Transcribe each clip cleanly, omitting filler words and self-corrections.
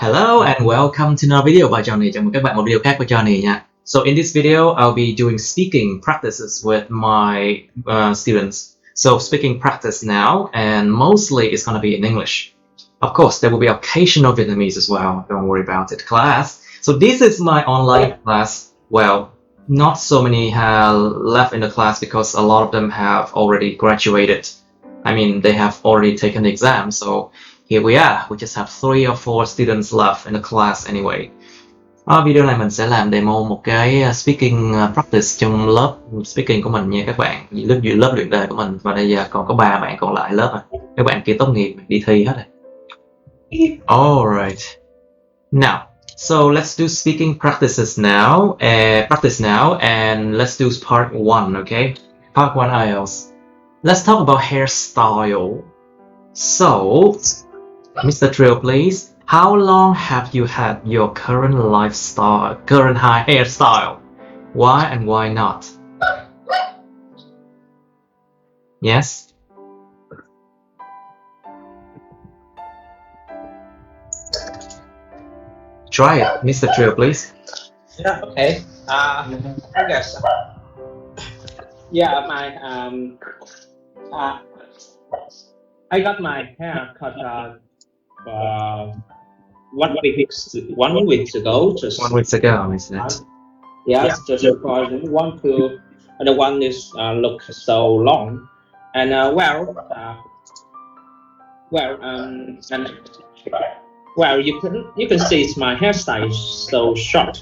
Hello and welcome to another video by Johnny. Chào mừng các bạn một video khác của Johnny nha. So in this video, I'll be doing speaking practices with my students. So speaking practice now, and mostly it's going to be in English. Of course, there will be occasional Vietnamese as well. Don't worry about it, class. So this is my online class. Well, not so many have left in the class because a lot of them have already graduated. I mean, they have already taken the exam. So here we are. We just have 3 or 4 students left in the class anyway. Video này mình sẽ làm demo một cái speaking practice trong lớp speaking của mình nha các bạn, lớp luyện đề của mình. Và bây giờ còn có 3 bạn còn lại lớp rồi. Các bạn kia tốt nghiệp đi thi hết rồi. Alright. Now, so let's do speaking practices now. Practice now, and let's do part 1, okay? Part 1 IELTS. Let's talk about hairstyle. So, Mr. Trill, please. How long have you had your current hairstyle? Why and why not? Yes? Try it, Mr. Trill, please. Yeah, okay. I guess. Yeah, I got my hair cut 1 week ago. Just 1 week ago, isn't it? Yes, just because I want to. I don't want this look so long, and and you can see it's my hairstyle is so short.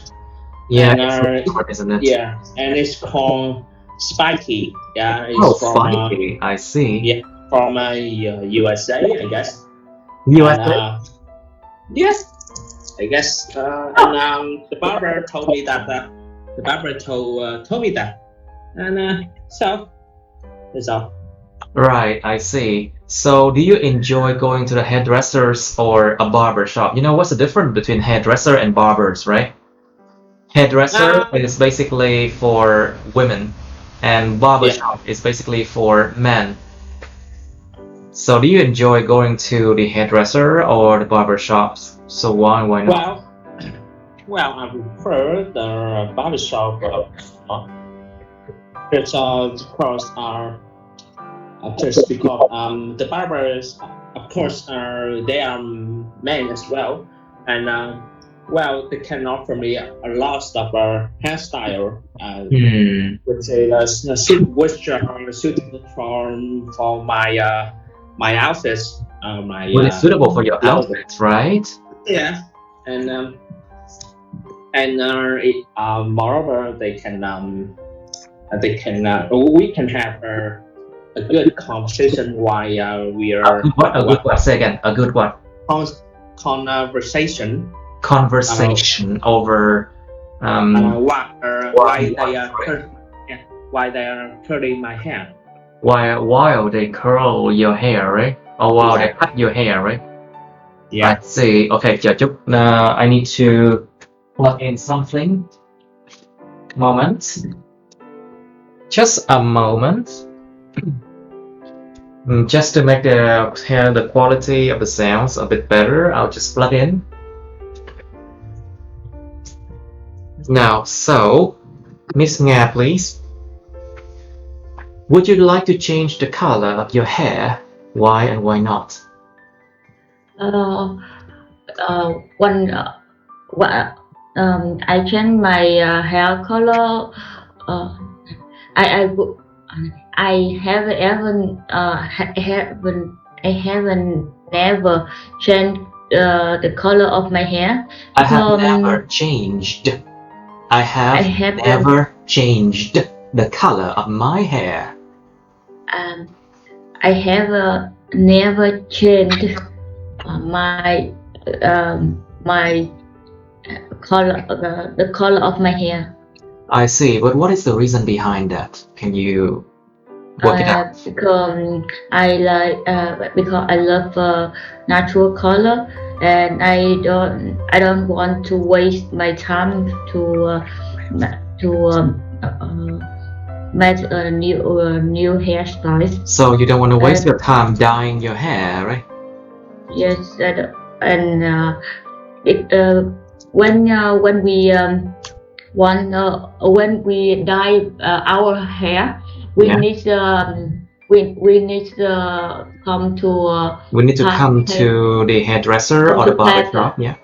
Yeah, and, it's short, isn't it? Yeah, and it's called spiky. Yeah, it's spiky. I see. Yeah, from USA, I guess. USA. Yes, I guess. And the barber told me that. Told me that, and so that's all. Right, I see. So, do you enjoy going to the hairdressers or a barber shop? You know what's the difference between hairdresser and barbers, right? Hairdresser is basically for women, and barber shop is basically for men. So, do you enjoy going to the hairdresser or the barber shops? So, why not? Well, I prefer the barber shop because just because the barbers, of course, they are men as well, and they can offer me a lot of hairstyle, which is suitable for my outfits. It's suitable for your outfits, right? Yeah, and moreover, we can have a good conversation while we are. A good what? Say again. A good what? Conversation. Conversation over. Why they are curling my hair. While they curl your hair, right? Or while they cut your hair, right? Yeah. I see. Okay, chờ chút. I need to plug in something. Moment. Just a moment. Just to make the quality of the sounds a bit better, I'll just plug in. Now, so, Miss Nga, please. Would you like to change the color of your hair? Why and why not? I change my hair color. I haven't never changed the color of my hair. I have never changed the color of my hair. I have never changed my color, the color of my hair. I see, but what is the reason behind that? Can you work it out? Because I love natural color, and I don't want to waste my time to make a new hairstyle. So you don't want to waste your time dyeing your hair, right? Yes, and when we dye our hair, we Yeah. need we need come to We need to come to the hairdresser come or to the barber cut, shop. Yeah.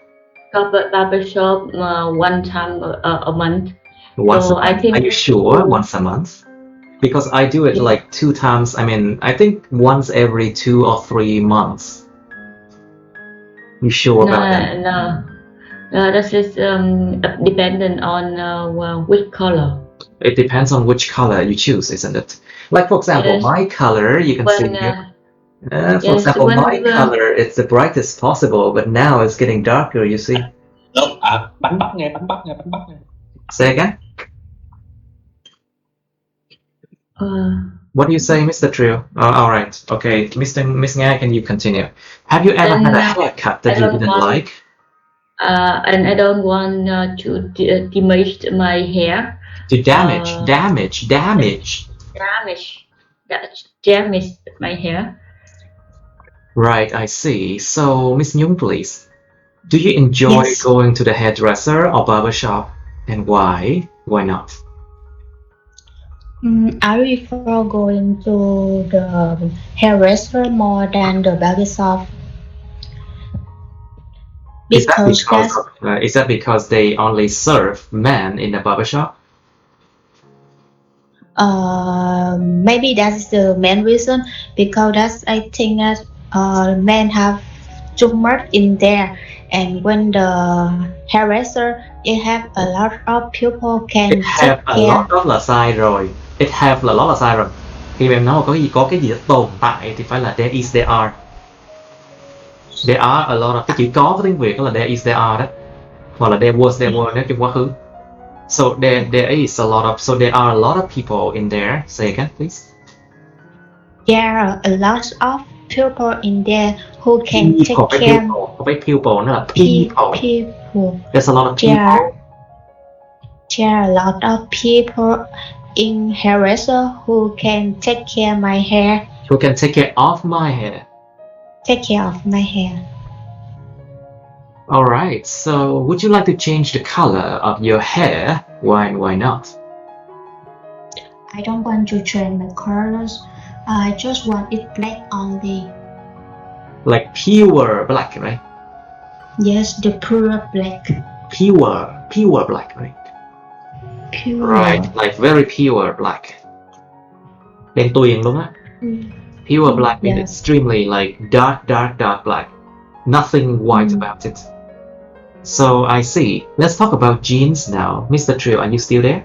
barber shop one time a month. Once So a I month. think Are you sure? Once a month? Because I do it Yeah. like 2 times. I mean, I think once every 2 or 3 months. You sure about that? no, that is dependent on which color. It depends on which color you choose, isn't it? Like, for example, Yes. my color, you can see When here. For yes, example, when my color, it's the brightest possible, but now it's getting darker, you see. Đúng, bắn bắp nghe. Say again? What do you say, Mr. Trio? All right. Okay. Miss Nga, can you continue? Have you ever had a haircut that I you don't didn't want- like? and I don't want to damage my hair. To damage My hair. Right, I see. So, Miss Nhung, please. Do you enjoy Yes. going to the hairdresser or barber shop? And why? Why not? I prefer going to the hairdresser more than the barber shop. Is Because that because they only serve men in the barber shop? maybe that's the main reason, because I think that men have too much in there, and when the hairdresser, it have a lot of people can It have take a care. lot of là sai rồi. It have là lot là sai rồi. Khi mà em nói có cái gì đó tồn tại thì phải là there is there are. There are a lot of, cái chữ có tiếng Việt đó là there is there are đó. Hoặc là there was there were nếu trong quá khứ. So there is a lot of, so there are a lot of people in there. Say again, please. There are a lot of people in there who can take care. Không phải people, nó là people. People. There's a lot of people. There are a lot of people in hairdresser who can take care of my hair. Who can take care of my hair. Take care of my hair. Alright, so would you like to change the color of your hair? Why not? I don't want to change my colors. I just want it black only. Like pure black, right? Yes, the pure black. Pure black, right? Pure. Right, like very pure black. Đen tuyền luôn á. Pure black means Yeah. extremely like dark black. Nothing white about it. So I see. Let's talk about jeans now. Mr. Trio, are you still there?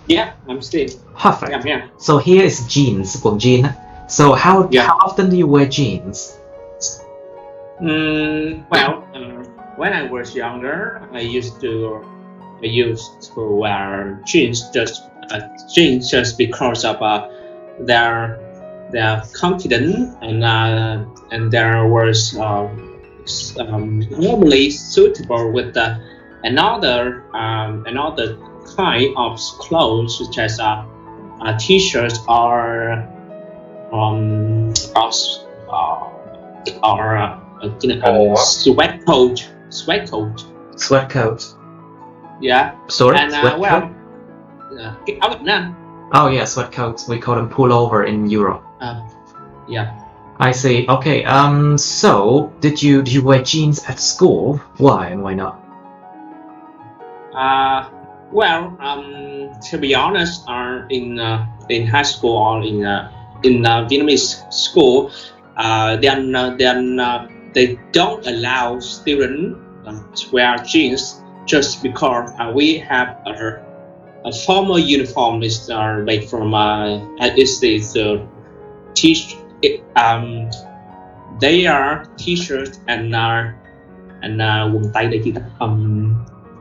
Yeah, I'm still. Perfect. I'm here. So here is jeans, quần jean. So how often do you wear jeans? Well, when I was younger, I used to wear jeans just because of their confidence and there was normally suitable with another kind of clothes such as t-shirts or sweat coat. Yeah. Sorry, And sweat coat? cái áo Việt Nam. Oh yeah, sweat coats. We call them pullover in Europe. Yeah. I see. Okay. So did you wear jeans at school? Why and why not? Well, to be honest, in high school or in Vietnamese school, then they don't allow students to wear jeans just because we have a formal uniform is made from they are t-shirts and quần tây đây chị ta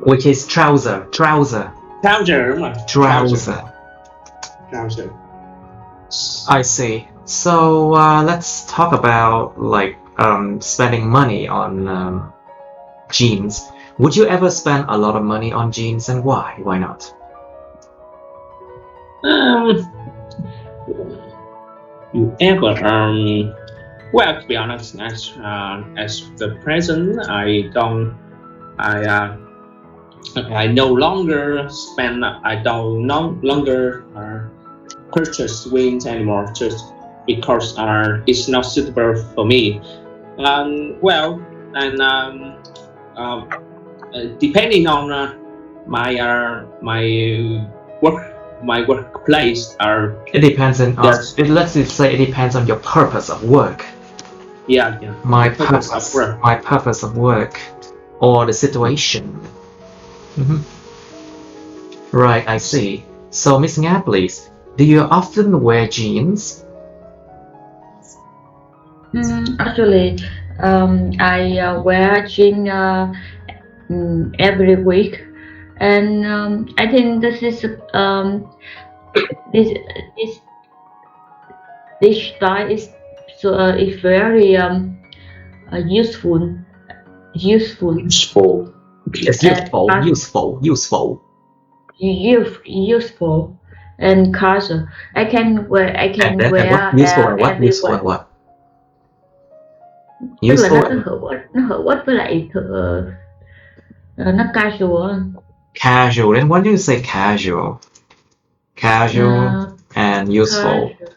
Which is trouser. trouser đúng rồi. Trouser. I see. So let's talk about like spending money on jeans. Would you ever spend a lot of money on jeans, and why? Why not? You ever well, to be honest, as the present, I don't I no longer spend. I don't no longer purchase wings anymore, just because it's not suitable for me. Well, and depending on my workplace, It depends on Yes. let's just say it depends on your purpose of work. yeah, My the purpose of work. My purpose of work, or the situation. Mhm. Right, I see. So, Miss Nga, please, do you often wear jeans? Actually, I wear jeans every week, and I think this is this this this style is is very useful. Useful. It's And useful and casual. I can wear And what everywhere. Useful and what? Tức là Useful nó and hợp quất với lại nó casual. casual. And what do you say casual? Casual and useful. Casual.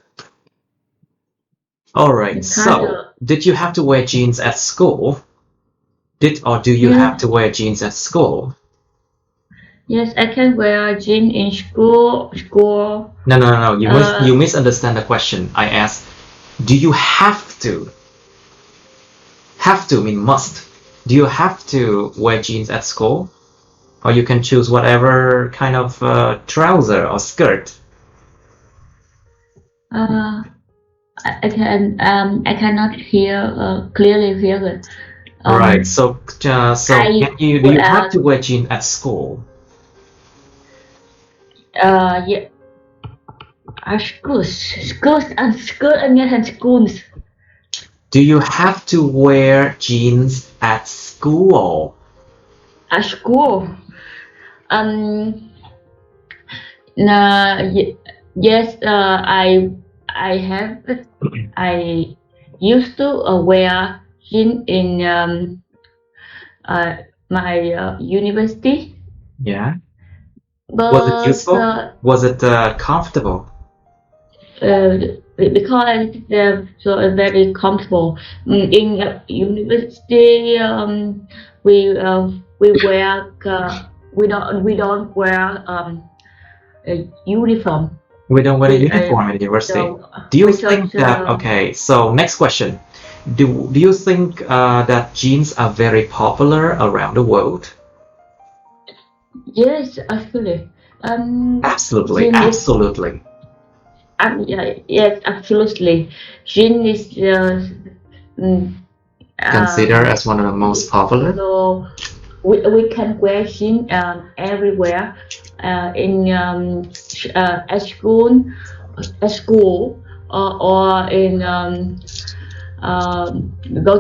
Alright, so Casual. did you have to wear jeans at school? Do you have to wear jeans at school? Yes, I can wear jeans in school. No. You misunderstand the question. I asked, do you have to? Have to mean must. Do you have to wear jeans at school? Or you can choose whatever kind of trouser or skirt. I cannot clearly hear it. Right. So do you have to wear jeans at school? Yeah. Schools and schools. Do you have to wear jeans at school? At school. Yes. I used to wear jeans in my university. Yeah. But, Was it useful? Was it comfortable? Because they're so very comfortable. In university, we wear we don't wear a uniform. We don't wear a uniform in university. Do you think that? Okay, so next question. Do you think that jeans are very popular around the world? Yes, actually. Absolutely. Yes, absolutely. Jean is considered as one of the most popular. So we can wear jean everywhere, in at school, or in go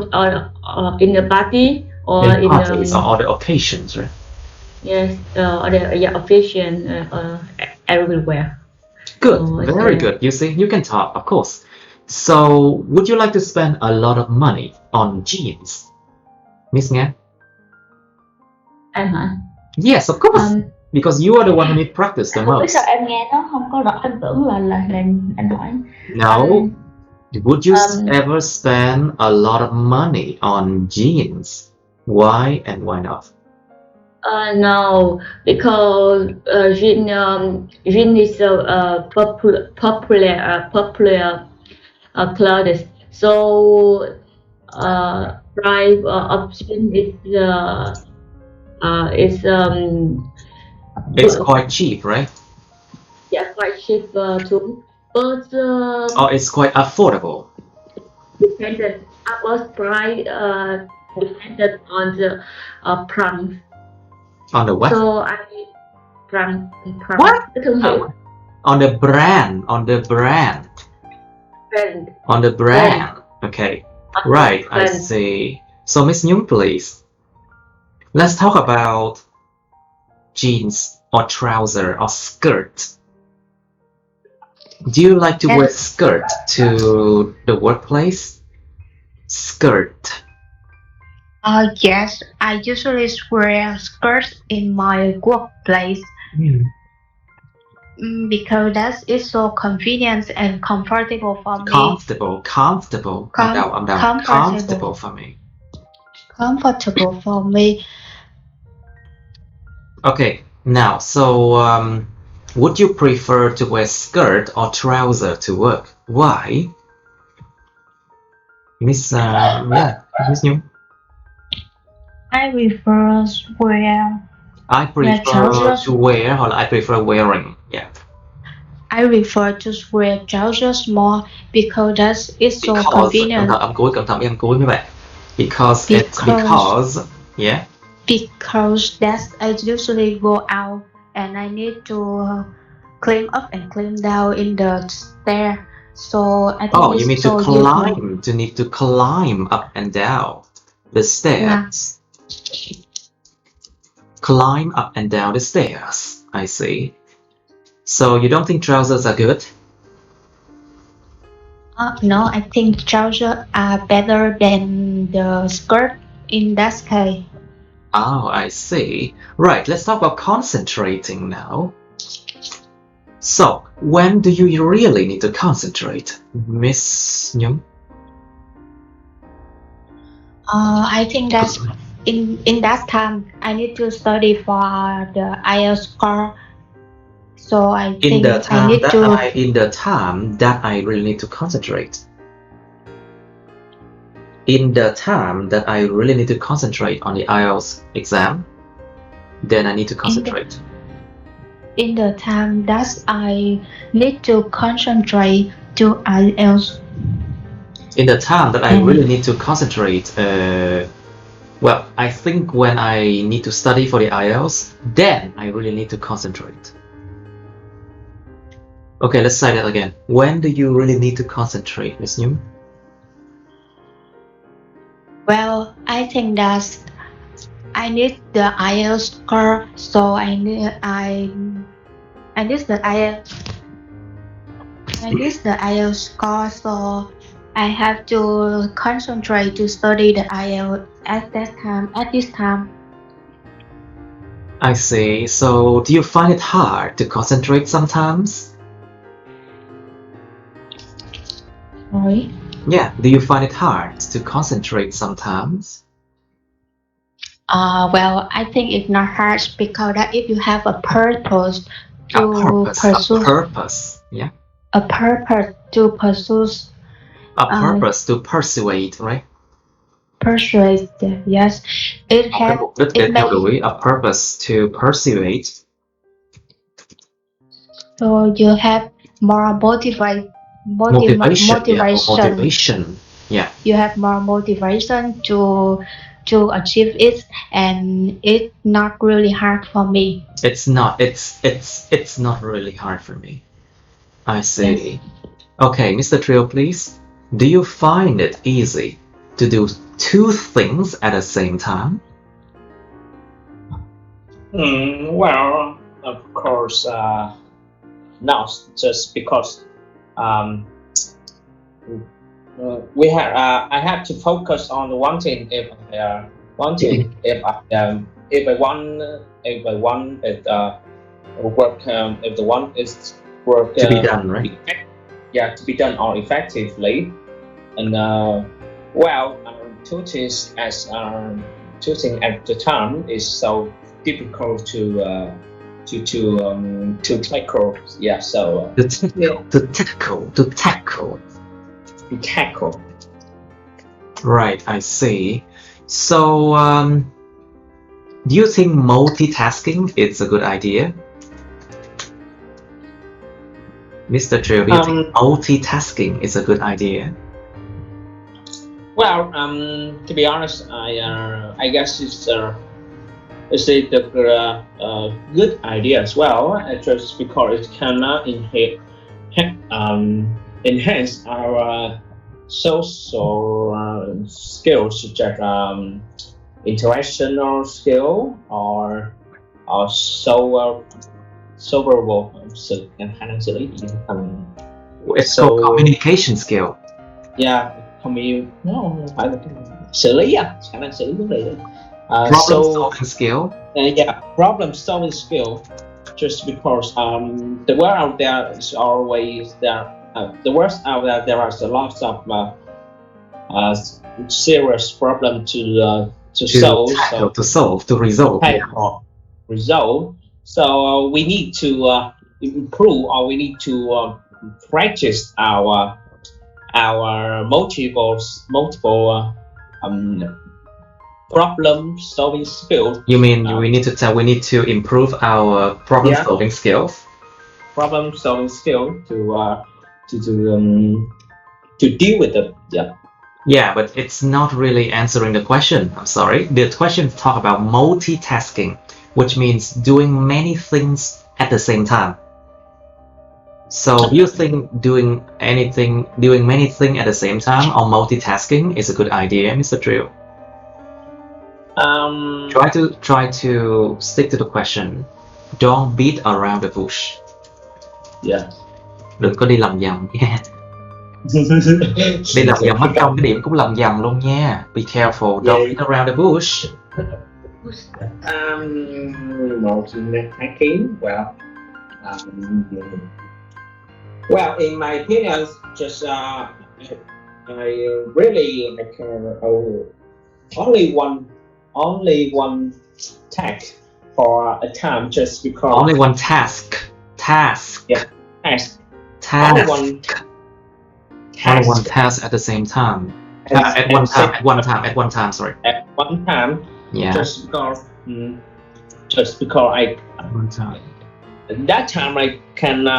in the party or in parties or other occasions, right? Yes, occasion everywhere. Good, very good. You see, you can talk, of course. So, would you like to spend a lot of money on jeans, Miss Nga? Em hả? Yes, of course. Because you are the one who need practice the Không biết most. sao em nghe nó không có rõ, em tưởng là anh hỏi. No. Would you ever spend a lot of money on jeans? Why and why not? No, because jean is a popular clothes. So price of jean is it's quite cheap, right? Yeah, quite cheap too. But it's quite affordable. Dependent about price dependent on the price. On the what? So brand. What? Cái thương hiệu. On the brand. Okay. Right, I see. So Miss Nhung, please. Let's talk about jeans or trouser or skirt. Do you like to wear skirt to the workplace? Skirt. Yes, I usually wear skirts in my workplace because that is so convenient and comfortable for me. Comfortable. I'm down. Comfortable for me. Comfortable for me. Okay, now, so would you prefer to wear skirt or trouser to work? Why? Miss Nhung. I prefer wear. I prefer trousers. to wear or I prefer wearing. Yeah. I prefer to wear trousers more because that is so convenient. Cẩn thận với âm cuối mấy bạn. Because yeah. Because that I usually go out and I need to climb up and climb down in the stair. So I think you mean so to climb? To need to climb up and down the stairs. Yeah. Climb up and down the stairs. I see. So you don't think trousers are good? No, I think trousers are better than the skirt in that case. Oh, I see. Right, let's talk about concentrating now. So, when do you really need to concentrate, Miss Nhung? I think that in that time I need to study for the IELTS score. So I think in the time that I really need to concentrate. In the time that I really need to concentrate on the IELTS exam, then I need to concentrate. In the time that I need to concentrate to IELTS. In the time that I really need to concentrate, well, I think when I need to study for the IELTS, then I really need to concentrate. Okay, let's say that again. When do you really need to concentrate, Miss Nhung? Well, I think that I need the IELTS score, so I need the IELTS score, so I have to concentrate to study the IELTS at this time. I see. So, do you find it hard to concentrate sometimes? Sorry? Yeah, do you find it hard to concentrate sometimes? Well, I think it's not hard because that if you have a purpose to pursue. A purpose, yeah. A purpose to pursue. A purpose to persuade, right? Persuade, yes. It has. A purpose to persuade. So you have more motivation. Yeah. You have more motivation to achieve it, and it's not really hard for me. It's not really hard for me. I see. Yes. Okay, Mr. Trio, please. Do you find it easy to do two things at the same time? Well, of course, not just because I have to focus on one thing. If I want it work to be done, right? Yeah, to be done or effectively. And two things at the time is so difficult to tackle. Yeah, so to tackle. Right, I see. So, do you think multitasking is a good idea? Mr. Trio, do you think multitasking is a good idea? Well, to be honest, I guess it's a good idea as well, just because it can enhance our social skills, such as interactional skill or it's called communication skill. Yeah, xử lý khả năng xử lý vấn đề. Problem solving skill. Yeah, problem solving skill. Just because the world out there is always there. The world out there, there are a lot of serious problem to solve. Tackle, to solve, to resolve. Or resolve. So we need to improve, or we need to practice our multiple problem solving skills. You mean we need to improve our problem solving skills? Problem solving skill to deal with it. Yeah, but it's not really answering the question. I'm sorry. The question talk about multitasking, which means doing many things at the same time. So do you think doing many things at the same time or multitasking is a good idea, Mr. Drill? Try to stick to the question. Don't beat around the bush. Yeah. Đừng có đi lòng vòng nha. Đi lòng vòng mất công cái điểm cũng lòng vòng luôn nha. Be careful, don't beat around the bush. Multitasking. Well, in my opinion, just I really like only one task for a time, just because only one task. Yeah, task. Task. Only one one task at the same time. At one time. Sorry. At one time. Yeah. Just because I. At one time. In that time I can.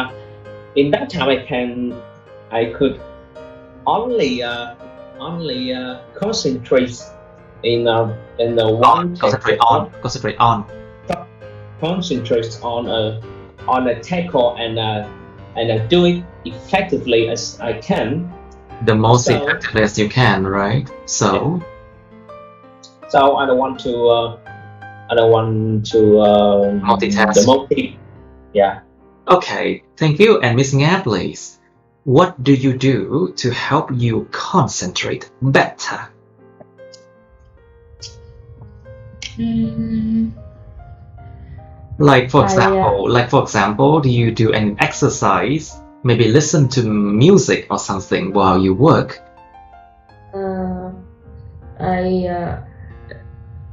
I could only concentrate in the one. Concentrate on a tackle and do it effectively as I can. The most effectively as you can, right? So I don't want to multitask. Yeah. Okay, thank you. And Miss Nga, please. What do you do to help you concentrate better? Like for example, do you do an exercise? Maybe listen to music or something while you work.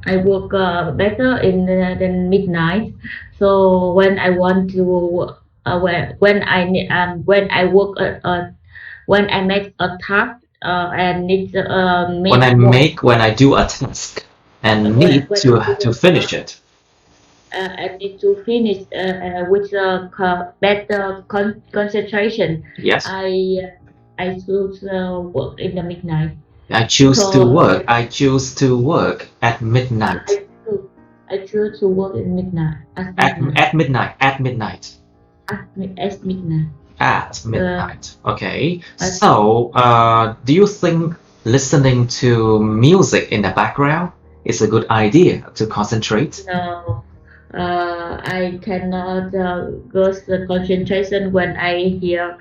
I work better in the midnight. So when I want to when I work when I make a task and need when I do a task and need to finish it. I need to finish with better concentration. Yes. I choose work in the midnight. I choose to work at midnight. I choose to work at midnight. At midnight. Okay. So, do you think listening to music in the background is a good idea to concentrate? No. I cannot go the concentration when I hear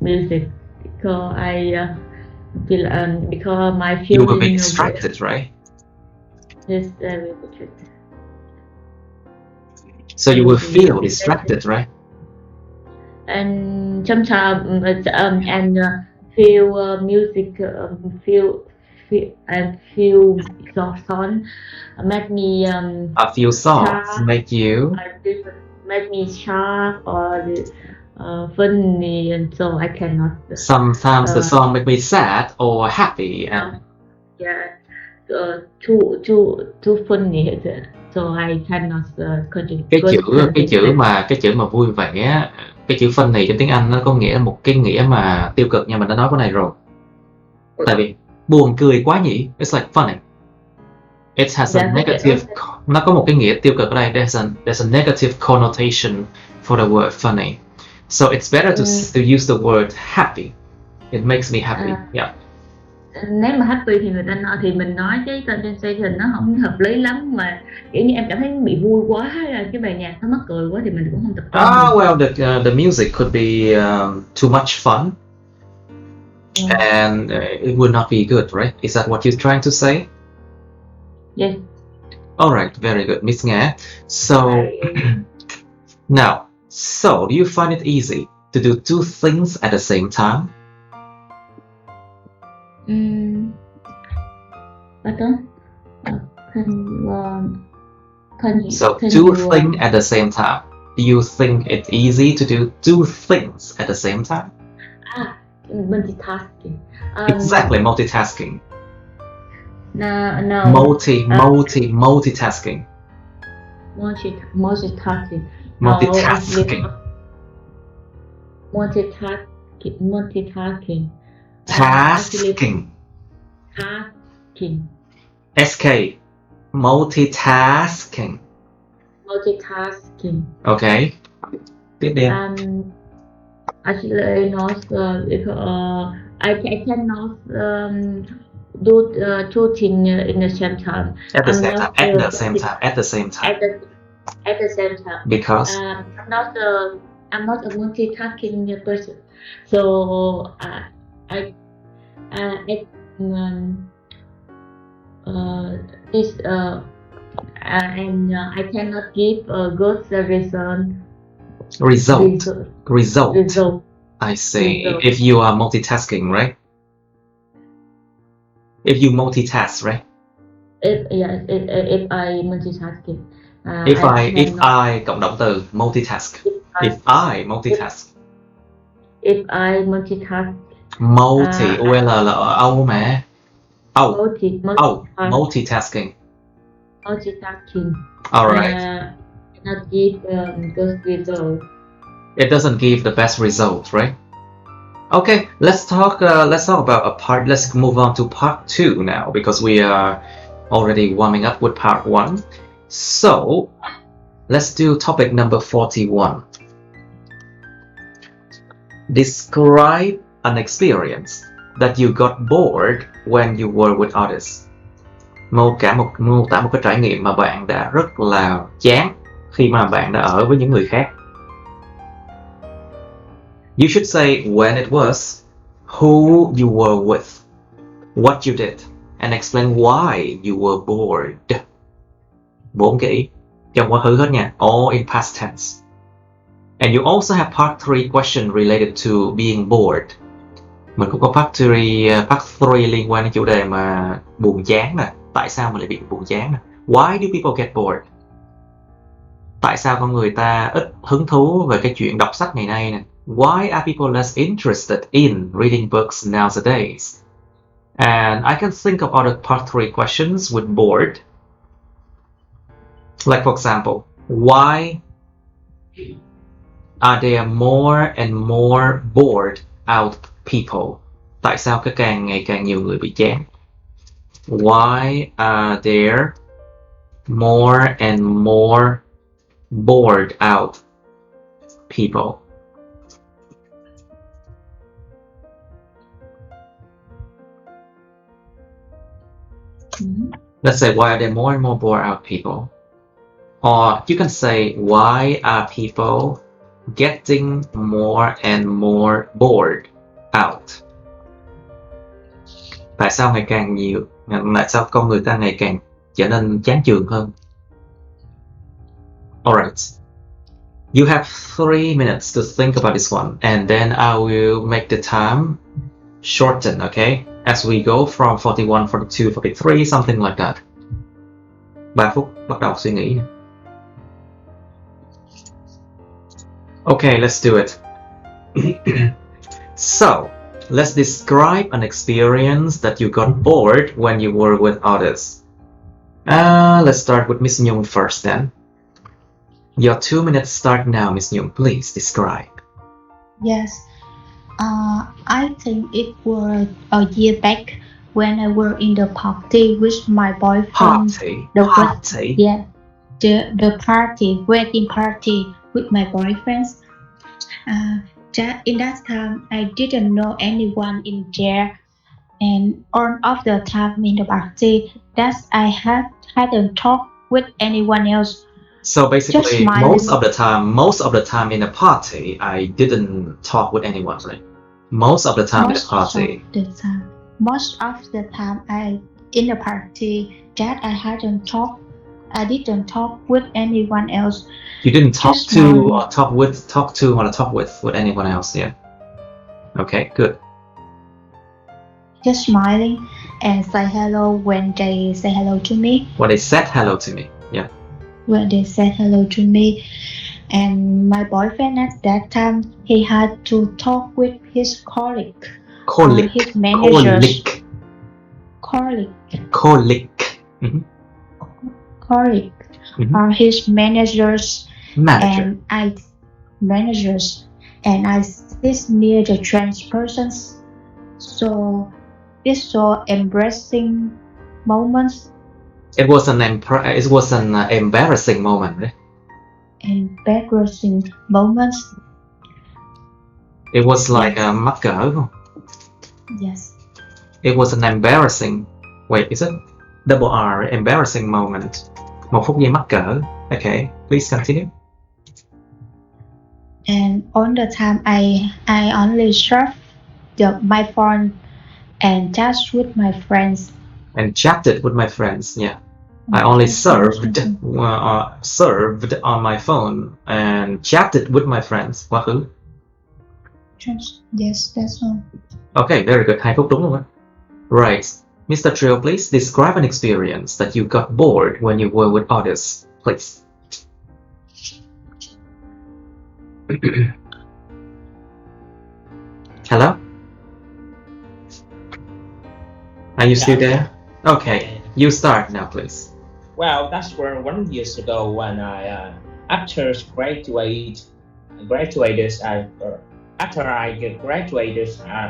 music, because I feel because my feeling. You will be distracted, right? Yes, I will be distracted. So you will feel distracted, right? And sometimes feel music, feel song make me a few songs make me sharp or funny, and so I cannot. Sometimes the song make me sad or happy, and too funny, so I cannot cái chữ mà vui vẻ á, cái chữ funny trong tiếng Anh nó có nghĩa một cái nghĩa mà tiêu cực nha, mình đã nói cái này rồi. Tại vì buồn cười quá nhỉ, it's like funny. It has a negative. Nó có một cái nghĩa tiêu cực ở đây. There's a negative connotation for the word funny. So it's better to use the word happy. It makes me happy. Yeah. Nếu mà happy thì người ta nói, thì mình nói cái concentration nó không hợp lý lắm, mà kiểu như em cảm thấy bị vui quá, cái bài nhạc nó mắc cười quá thì mình cũng không tập trung. Well, the music could be too much fun. and it would not be good, right? Is that what you're trying to say? Yes. All right, very good, Miss Nga. So now, so do you find it easy to do two things at the same time? Pardon? So two things at the same time. Do you think it's easy to do two things at the same time? Multitasking. Exactly, multitasking. No. Multitasking. Multitasking. Multitasking. Multitasking. Tasking. Tasking. SK. Multitasking. Multitasking. Okay. Tiếp đi. Actually, not I cannot do two things in the same time. At the same time. At the same time. At the same time. At the same time. Because I'm not a multitasking person. So I cannot give a good result. I see. Result. If you are multitasking, right? If you multitask, right? If I multitasking. If I cộng động từ multitask. If I multitask. If I multitask. UL là ở Âu mà. Multitasking. Multitasking. Alright. Not give good result. It doesn't give the best result, right? Okay, let's talk about a part. Let's move on to part 2 now, because we are already warming up with part 1. So let's do topic number 41. Describe an experience that you got bored when you were with others. Mô tả một cái trải nghiệm mà bạn đã rất là chán khi mà bạn đã ở với những người khác. You should say when it was, who you were with, what you did, and explain why you were bored. 4 cái ý trong quá khứ hết nha, all in past tense. And you also have part 3 question related to being bored. Mình cũng có part 3 liên quan đến chủ đề mà buồn chán nè. Tại sao mình lại bị buồn chán nè? Why do people get bored? Tại sao con người ta ít hứng thú về cái chuyện đọc sách ngày nay nè? Why are people less interested in reading books nowadays? And I can think of other part 3 questions with bored. Like for example, why are there more and more bored out people? Tại sao ngày càng nhiều người bị chán? Why are there more and more bored out people? Let's say, why are there more and more bored out people? Or you can say, why are people getting more and more bored out? Tại sao tại sao con người ta ngày càng trở nên chán chường hơn? Alright. You have 3 minutes to think about this one, and then I will make the time shorten, okay? As we go from 41, 42, 43, something like that. 3 phút bắt đầu suy nghĩ. Okay, let's do it. So, let's describe an experience that you got bored when you were with others. Let's start with Miss Nhung first then. Your 2 minutes start now, Miss Nhung. Please describe. Yes. I think it was a year back when I were in the party with my boyfriend. Party? Yeah. The party, wedding party with my boyfriends. In that time, I didn't know anyone in there, and all of the time in the party, that I hadn't talked with anyone else. So basically, most of the time in the party, I didn't talk with anyone, right? Most of the time at a Most party. of the time. Most of the time I in a party that I didn't talk with anyone else. You didn't talk Just to one. or talk with anyone else, yeah. Okay, good. Just smiling and say hello when they say hello to me. Well, they said hello to me, yeah. When they said hello to me. And my boyfriend at that time, he had to talk with his colleague or his managers. Colleague Mhm. or his managers. Manager. And I sit near the trans persons. So it's so embarrassing moments. It was an embarrassing moment, right? Embarrassing moments. It was like Yes. mắc cỡ không? Yes. It was an embarrassing. Wait, is it double R? Embarrassing moment. Một phút giây mắc cỡ. Okay, please continue. And all the time I only surf my phone and chat with my friends. And chatted with my friends, yeah. I only served on my phone and chatted with my friends. Quá khứ. Yes, that's all. Okay, very good. 2 phút đúng luôn á. Right. Mr. Trio, please describe an experience that you got bored when you were with others, please. Hello? Are you still there? Okay, you start now, please. Well, that's where 1 year ago when I after graduated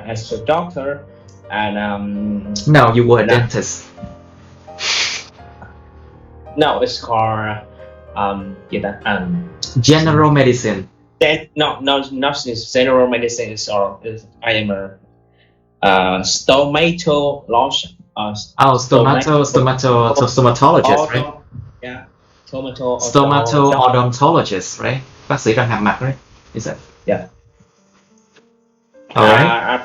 as a doctor, and No, you were a dentist. no, it's called General medicine. not general medicine. I am a stomatologist. Stomatologist, right? Yeah, Stomato-odontologist, right? Bác sĩ răng hàm mặt, right? Is that? Yeah. Alright.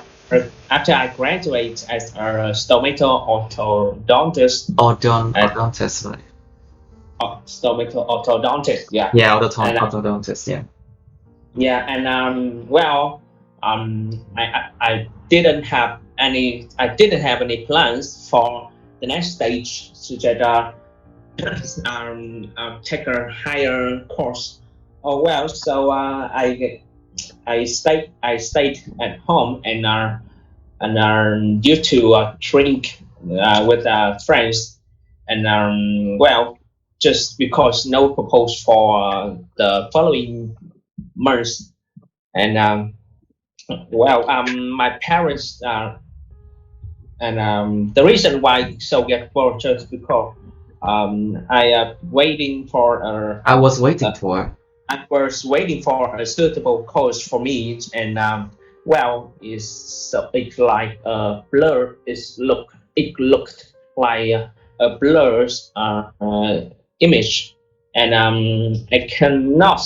After I graduate as a stomato-orthodontist. Odontist, right? Stomato-orthodontist, yeah. Yeah, orthodontist, yeah. Yeah, and I didn't have any plans for the next stage, such as take a higher course. Oh well, so I stayed at home and due to drink with friends, and well, just because no proposal for the following months, and my parents and the reason why so get bored just because I was waiting for a suitable course for me, and well, it's like a blur. It looked like a blurred image, and I could not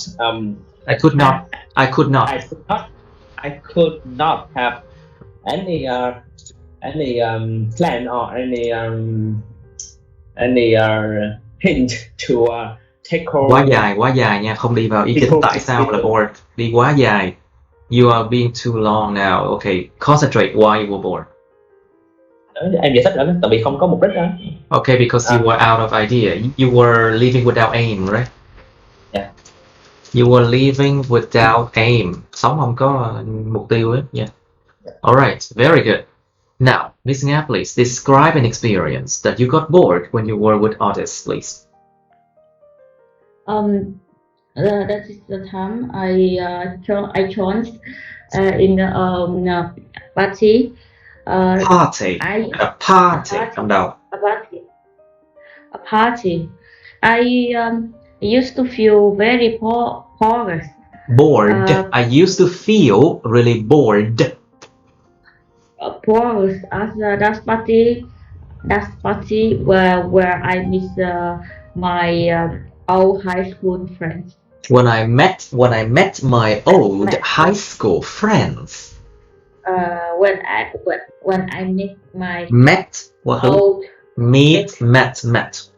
have any plan or any hint to take over. Quá dài nha, không đi vào ý chính tại sao là bored. Đi quá dài. You are being too long now. Okay, concentrate why you were bored. Em giải thích đó, tại vì không có mục đích đó. Okay, because you were out of idea. You were living without aim, right? Yeah. You were living without aim. Sống không có mục tiêu ấy. Yeah. Alright, very good. Now, listen up, please. Describe an experience that you got bored when you were with others, please. That is the time I joined in a party. Party. A party. A party. I used to feel very bored. Bored. I used to feel really bored. Bored at that party where I miss my old high school friends. When I met my old high school friends. When I meet my Met. What? old Meet. Met. met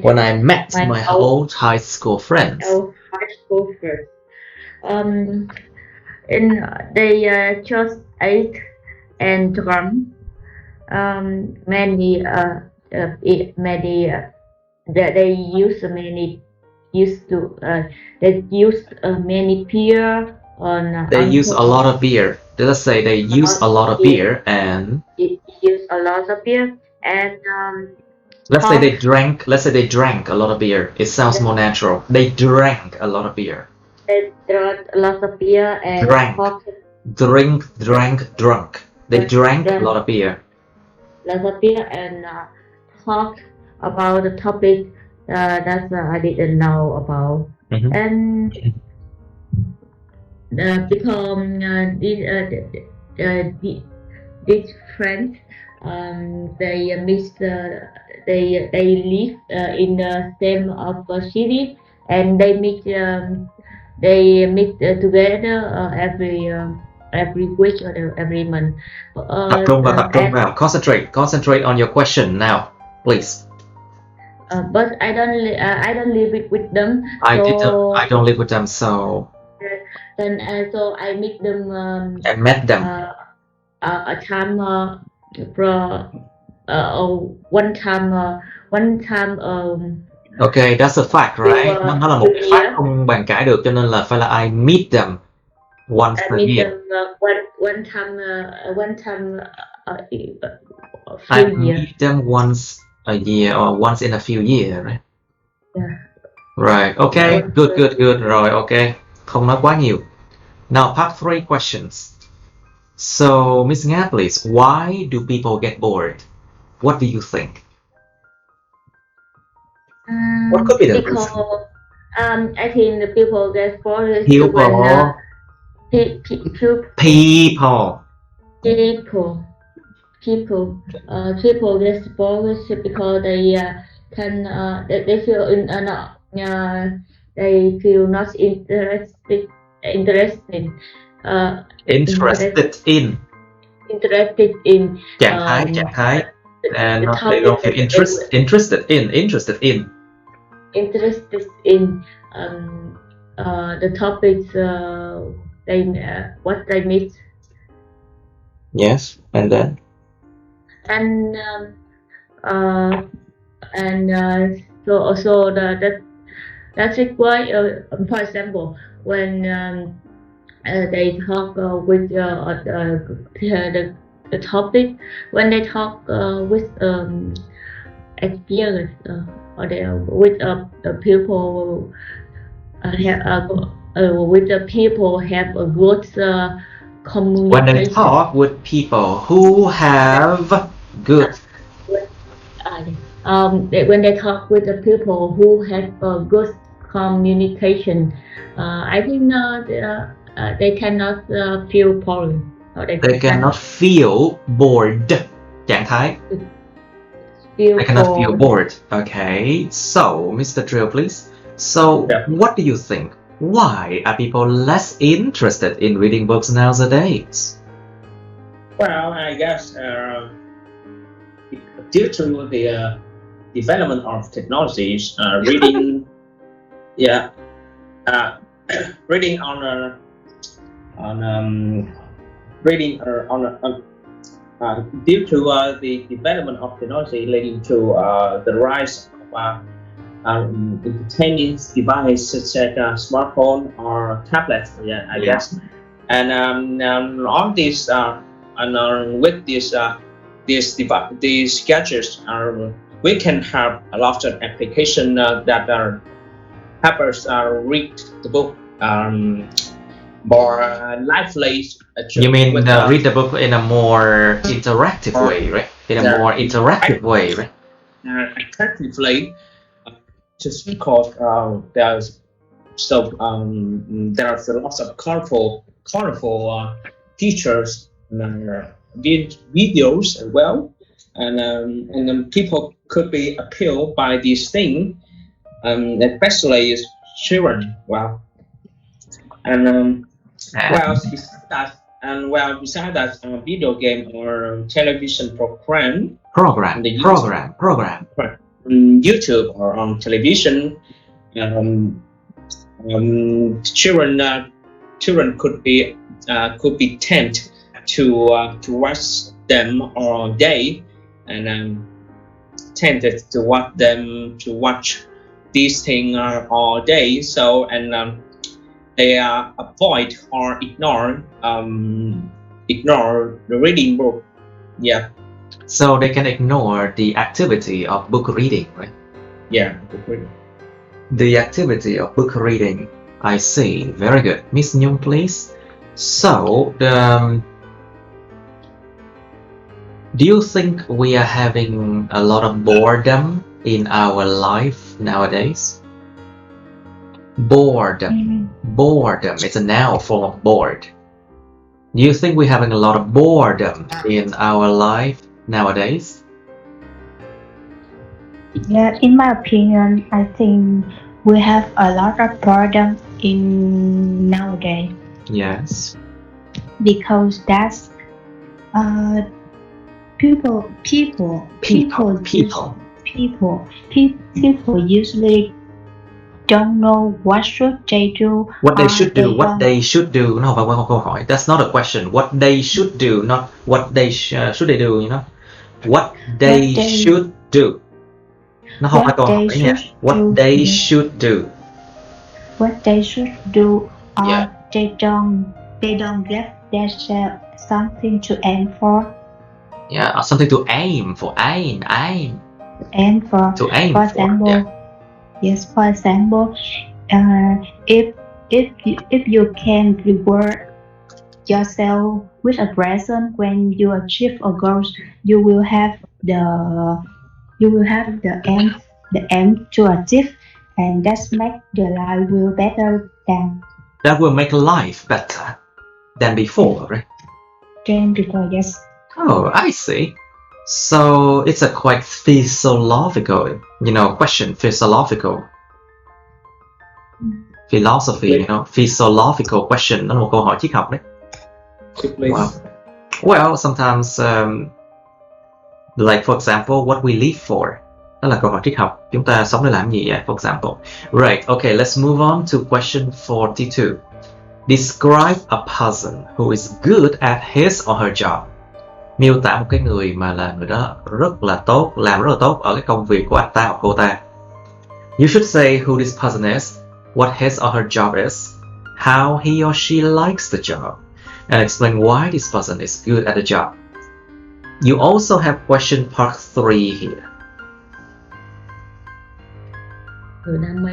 When I met my my old high school friends. old high school friends. In they just ate and drank many they used to they use many beer on They use a lot of beer. Let us say they use a lot of beer and use a lot of beer and let's say they drank. Let's say they drank a lot of beer. It sounds more natural. They drank a lot of beer. they drank a lot of beer and Drank. talk Drink, drank, drunk. They drank a lot of beer. lot of beer and talk about the topic that I didn't know about. Mhm. And because these friends they mix they live in the same of city and they meet together every week or every month. Tập trung vào, tập trung And vào. Concentrate on your question now, please. but I don't live with them. I don't live with them, so Then so I meet them I met them. a time one time Okay, that's a fact, right? to, Nó là một cái fact không bàn cãi được, cho nên là phải là I meet them once I a meet year. them one time a I few years. meet them once a year or once in a few years, right? Yeah. Right. Okay. Good. Rồi, okay. Không nói quá nhiều. Now, part 3 questions. So, Miss Nga, please, why do people get bored? What do you think? What could be the reason? Because I think the people get bored People. when people get bored because they can they feel they feel not interested in trạng thái and the they don't topic feel interested in the topics they what they meet. Yes, and then so also that's it why for example when they talk with the topic when they talk with experience or they with the people with the people have a good communication. when they talk with people who have good when they talk with the people who have a good communication, I think they cannot feel bored. Or they cannot feel bored. Trạng thái. They cannot feel bored. Okay, so Mr. Drill, please. So, what do you think? Why are people less interested in reading books nowadays? Well, I guess due to the development of technologies, reading, reading due to the development of technology leading to the rise of entertaining devices such as smartphone or tablets, I guess, and all these and with these gadgets we can have a lot of application that help us read the book more lively. You mean read the book in a more interactive way, right? In a more interactive way, right? Attractively, just because there's lots of colorful pictures and videos as well, and people could be appealed by these things, especially children. Well, and well, And well, besides that, video game or television program, Program, the YouTube or on television, children could be tempted to watch them all day, and tempted to watch these things all day. So they avoid or ignore the reading book. Yeah. So they can ignore the activity of book reading, right? Yeah, book reading. The activity of book reading. I see. Very good. Miss Nhung, please. So, do you think we are having a lot of boredom in our life nowadays? Boredom. Boredom. It's a noun form of bored. Do you think we're having a lot of boredom in our life nowadays? Yeah, in my opinion, I think we have a lot of boredom in nowadays. Yes. Because that's people usually don't know what should they do. What they should do. What they should do. No, không phải câu hỏi. That's not a question. What they should do, not what they should they do. You know, what they should do. Nó không phải câu hỏi nha. What they should do. What they should do, or they don't give themselves something to aim for. Yeah, or something to aim for. Aim. Aim for. To aim for example, yeah. Yes, for example, if you can reward yourself with a present when you achieve a goal, you will have the aim to achieve, and that's make the life will better than. That will make life better than before, right? Than before, yes. Oh, I see. So it's a quite philosophical, question. Philosophy, philosophical question. Nó là một câu hỏi triết học đấy. Well, sometimes, like for example, what we live for. Đó là câu hỏi triết học. Chúng ta sống để làm gì vậy? For example. Right, okay, let's move on to question 42. Describe a person who is good at his or her job. Miêu tả một cái người mà là người đó rất là tốt, làm rất là tốt ở cái công việc của anh ta hoặc cô ta. You should say who this person is, what his or her job is, how he or she likes the job, and explain why this person is good at the job. You also have question part 3 here. Người đam mê.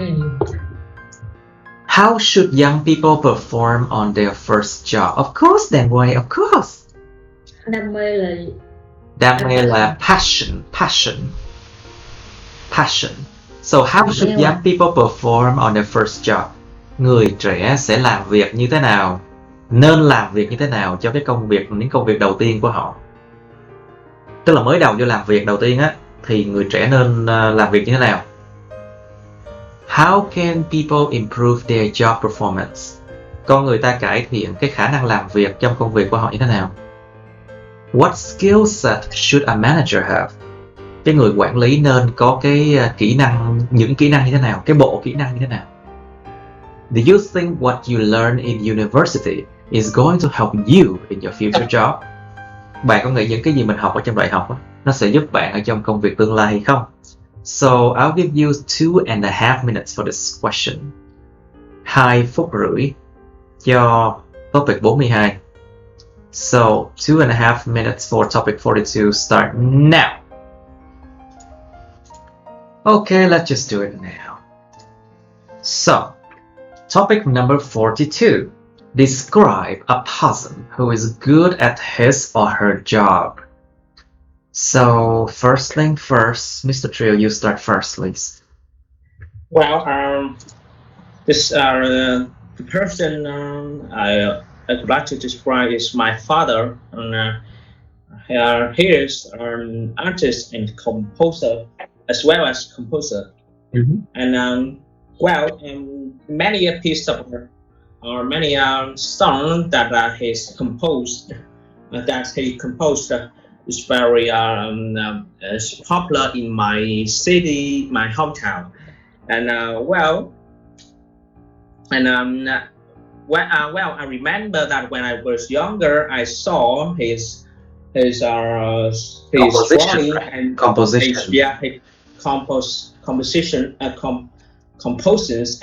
How should young people perform on their first job? Of course, then way, of course. Đam mê là passion. So how should young people perform on their first job? Người trẻ sẽ làm việc như thế nào? Nên làm việc như thế nào cho những công việc đầu tiên của họ? Tức là mới đầu vô làm việc đầu tiên á, thì người trẻ nên làm việc như thế nào? How can people improve their job performance? Con người ta cải thiện cái khả năng làm việc trong công việc của họ như thế nào? What skill set should a manager have? Cái người quản lý nên có cái những kỹ năng như thế nào? Cái bộ kỹ năng như thế nào? Do you think what you learn in university is going to help you in your future job? Bạn có nghĩ những cái gì mình học ở trong đại học nó sẽ giúp bạn ở trong công việc tương lai hay không? So I'll give you 2.5 minutes for this question. 2 phút rưỡi cho topic 42. So 2.5 minutes for topic 42 start now. Okay, let's just do it now. So, topic number 42. Describe a person who is good at his or her job. So, first thing first, Mr. Trio, you start first, please. Well, the person I'd like to describe is my father, and he is an artist and composer, as well as composer. Mm-hmm. And many pieces of many songs that he's composed. That he composed is very is popular in my city, my hometown, and I remember that when I was younger, I saw his Composition, drawing right? and Composition. his compositions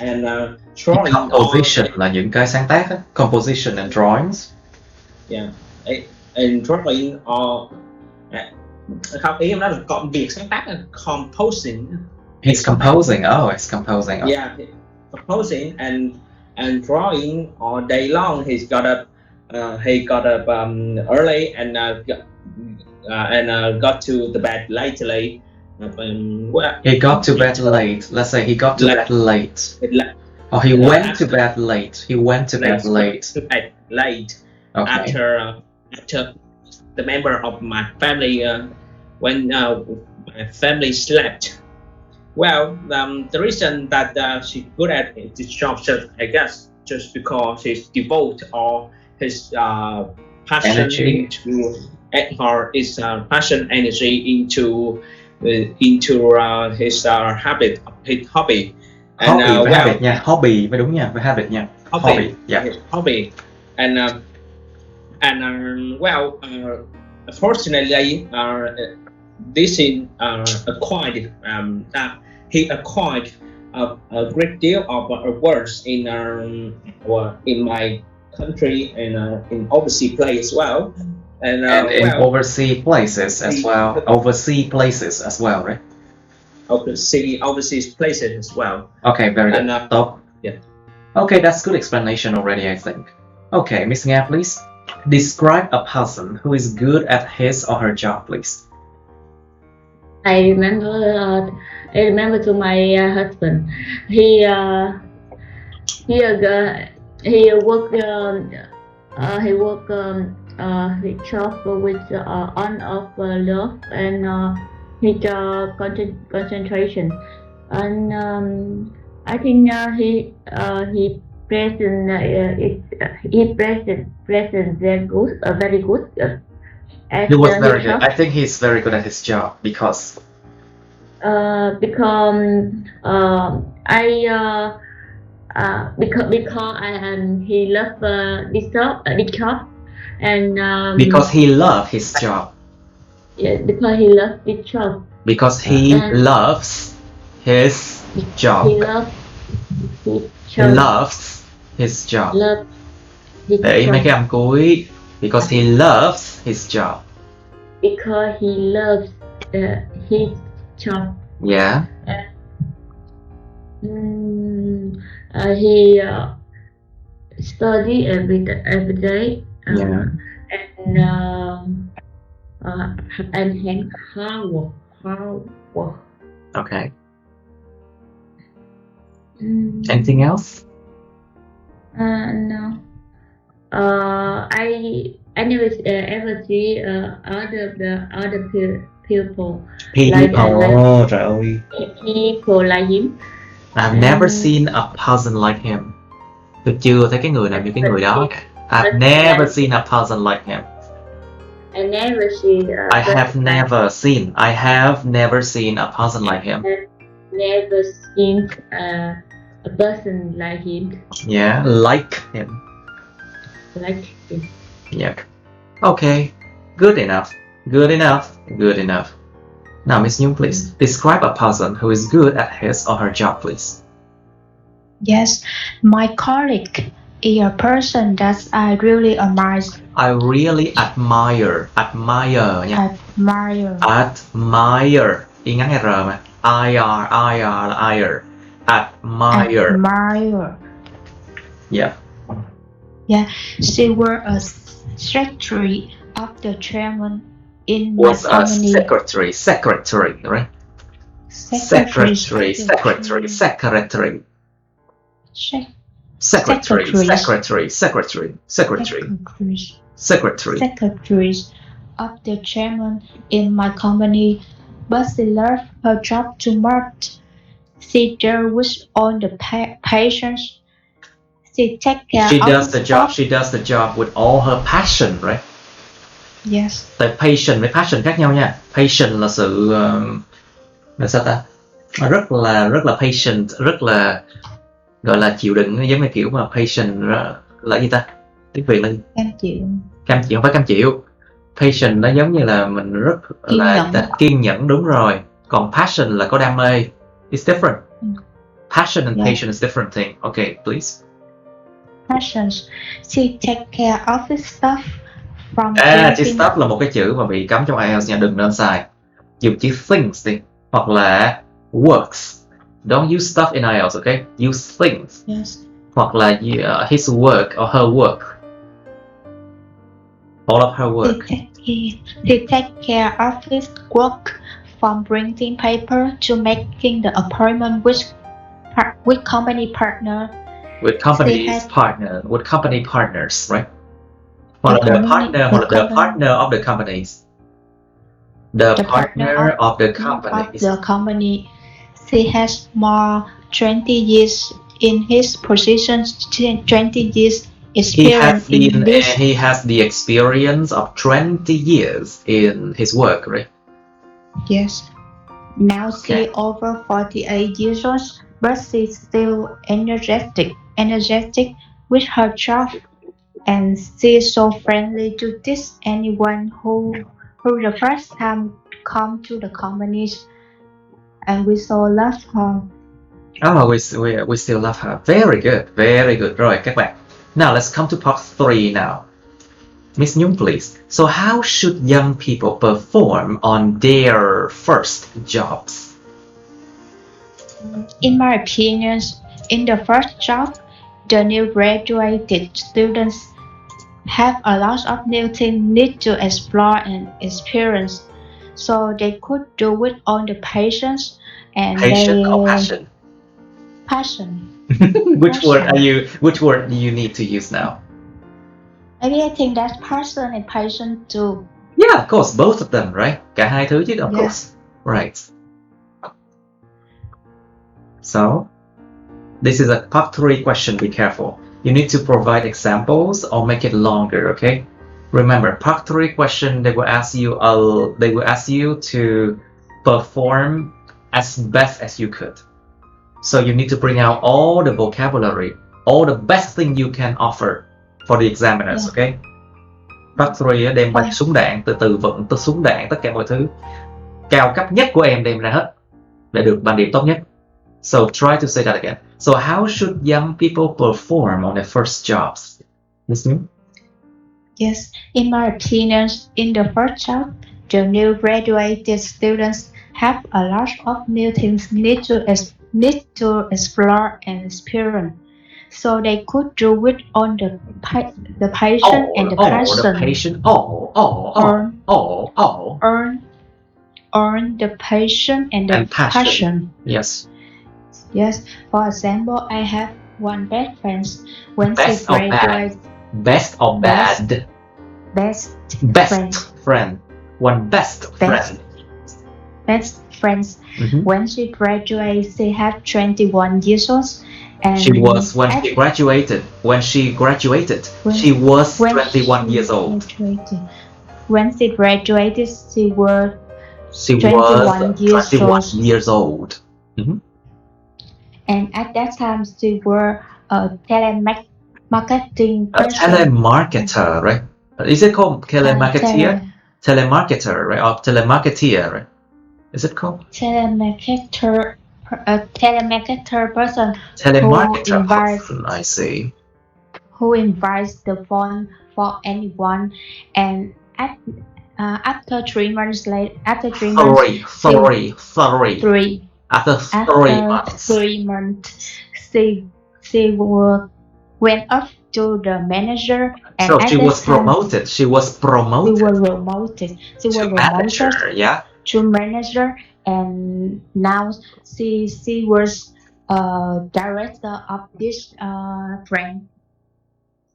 and drawing. Composition là những cái sáng tác á. Composition and drawings. Yeah, and drawing or không, ý em nói là việc sáng tác là composing. He's composing. Oh, it's composing. Oh. Yeah, composing and drawing all day long. He got up early and got to the bed lately. He got to bed late. Let's say he got to bed late. Or he went to bed late. He went to bed late. Late. Okay. After the member of my family when my family slept. Well, the reason that she's good at this job, I guess, just because she's devote all his passion Energy. his passion energy into his habit, his hobby. And Hobby với habit nha. Hobby mới đúng nha. Với habit nha. Hobby. Yeah. His hobby. And fortunately, this is acquired. He acquired a great deal of words in my country and in overseas place as well. And in overseas places as well. Overseas places as well, right? Overseas places as well. Okay, very good. And, Stop. Yeah. Okay, that's good explanation already, I think. Okay, Miss Nga, please. Describe a person who is good at his or her job, please. I remember to my husband. He job with on of love and his concentration, and I think he present very good, very good. He was very good. I think he's very good at his job because because he loved this job and because he loved his job. Yeah, because he loved this job. Because he loves his job. He loves his He job. loves his job. Love his Để ý mấy job. cái âm cuối. Because he loves his job. Because he loves his job. Yeah. He study every day. Yeah. And hard work. Okay. Anything else? No. I never ever see other people People, trời ơi. people like him. I've never seen a person like him. Tôi chưa thấy cái người nào như cái người đó cả. I've never seen a person like him. I never see. I have never seen a person like him. Never seen a person like him. Yeah, like him. Like him. Yeah. Okay. Good enough. Good enough. Good enough. Now, Miss Nhung, please describe a person who is good at his or her job, please. Yes, my colleague is a person that I really admire. I really admire. Admire nha. Admire. Admire. Y ngắn R mà. I-R là ire. Admire. Admire. Yeah. Yeah, she was a secretary of the chairman in Was my a company. secretary, right? Secretary. Secretaries of the chairman in my company, but she loved her job too much. She dealt with all the patients. she take care She of does the job. stuff. She does the job with all her passion, right? Yes. Tại patient với passion khác nhau nha. Patient là sự là sao ta? Rất là patient, rất là gọi là chịu đựng, giống như kiểu mà patient là gì ta? Tiếng Việt là Cam chịu. Cam chịu, không phải cam chịu. Patient nó giống như là mình rất kiên nhẫn, đúng rồi. Còn passion là có đam mê. It's different. Passion and patient is different thing. Okay, please. Passion. She take care of the stuff from Chỉ stuff là một cái chữ mà bị cấm trong IELTS nha, đừng nên xài. Dùng chữ things đi, hoặc là works. Don't use stuff in IELTS, okay? Use things. Yes. Hoặc là his work or her work. All of her work. He take care of his work from printing paper to making the appointment with company partner. With company partners, right? Hoặc là the partner of the companies. The partner of the companies. Of the company. She has more 20 years in his position, 20 years experience in this. He has the experience of 20 years in his work, right? Yes. Now she over 48 years old, but she's still energetic with her job, and she's so friendly to anyone who the first time come to the companies, and we so love her. Oh, we still love her. Very good. Rồi các bạn. Now let's come to part 3 now. Miss Nhung, please. So how should young people perform on their first jobs? In my opinion, in the first job, the new graduated students have a lot of new things need to explore and experience, so they could do it on the patience and Passion? Passion. Which word do you need to use now? Maybe I think that's passion and passion too. Yeah, of course, both of them, right? Cả hai thứ chứ, of course. Right. So, this is a part 3 question, be careful. You need to provide examples or make it longer, okay? Remember, part 3 question, they will ask you to perform as best as you could. So you need to bring out all the vocabulary, all the best thing you can offer for the examiners, okay? Part 3 đem qua súng đạn, từ vựng tới súng đạn, tất cả mọi thứ cao cấp nhất của em đem ra hết để được bằng điểm tốt nhất. So try to say that again. So how should young people perform on their first jobs? Listening? Yes, in my opinion, in the first job, the new graduated students have a lot of new things need to explore and experience, so they could do it on the patient and the passion. Earn the patient and the passion. Yes. Yes. For example, I have one best friend when she graduated. Best or bad? Best friend. One best friend. Best friends. When she graduated, she had 21 years old. And she was when she graduated. She was 21 years old. When she graduated, she was 21 years old. And at that time, she was a telemarketing person. A telemarketer, right? Is it called telemarketer? Telemarketer, right? Or telemarketer, right? Is it called? Telemarketer person. Telemarketer person, I see. Who invites the phone for anyone, and after 3 months later, after 3 months, she went up to the manager, and so she was promoted. She was promoted. She was promoted to manager, and now she was director of this branch.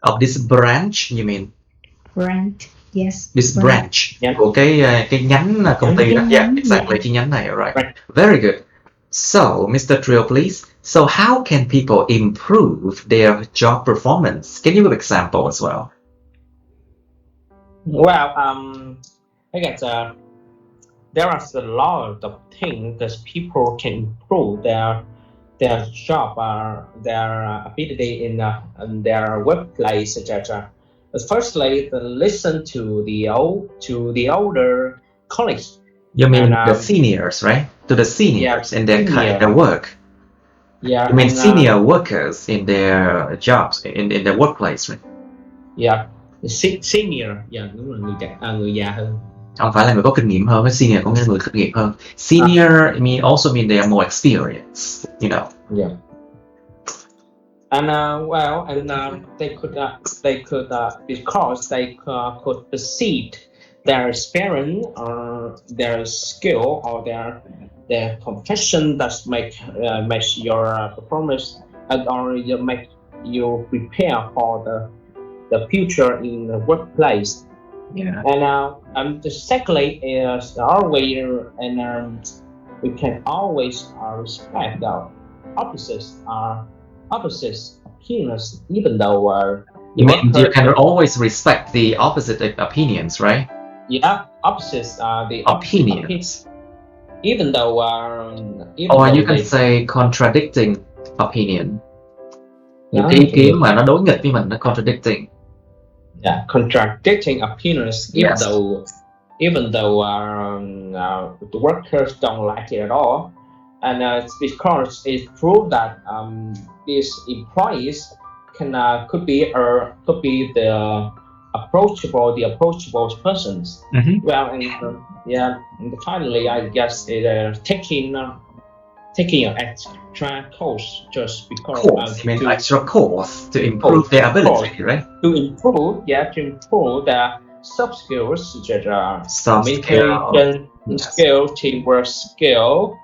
Of this branch, you mean? Branch, yes. This branch của cái nhánh công ty đó. Yeah, exactly, chi nhánh này, right? Very good. So, Mr. Trio, please. So, how can people improve their job performance? Can you give an example as well? Well, I guess there are a lot of things that people can improve their job, their ability in their workplace, etc. But firstly, listen to the older colleagues. You mean And, the seniors, right? To the seniors in their senior. their work. Yeah. You mean and, senior workers in their jobs, in their workplace, right? Yeah. Senior. Yeah, đúng là người già hơn. Không phải là người có kinh nghiệm hơn, senior có nghĩa là người kinh nghiệm hơn. Senior also mean they are more experienced, you know. Yeah. And they could because they could perceive their experience or their skill or their profession that makes your performance or make you prepare for the future in the workplace. Yeah. And secondly is always we can always respect the opposites opinions, even though You mean you can always respect the opposite opinions, right? Yeah, opposites are the Opinions. Even though Or you can say contradicting opinion. Những Yeah. cái ý kiến mà nó đối nghịch với mình, nó contradicting. Yeah, contradicting opinions, Yes. even though the workers don't like it at all, and it's because it proved that these employees could be the approachable persons. Mm-hmm. Well, and finally, I guess taking an extra course just because Course, you mean extra course to improve their ability, right? to improve their soft skills, such as Soft communication Yes. skill, teamwork skill,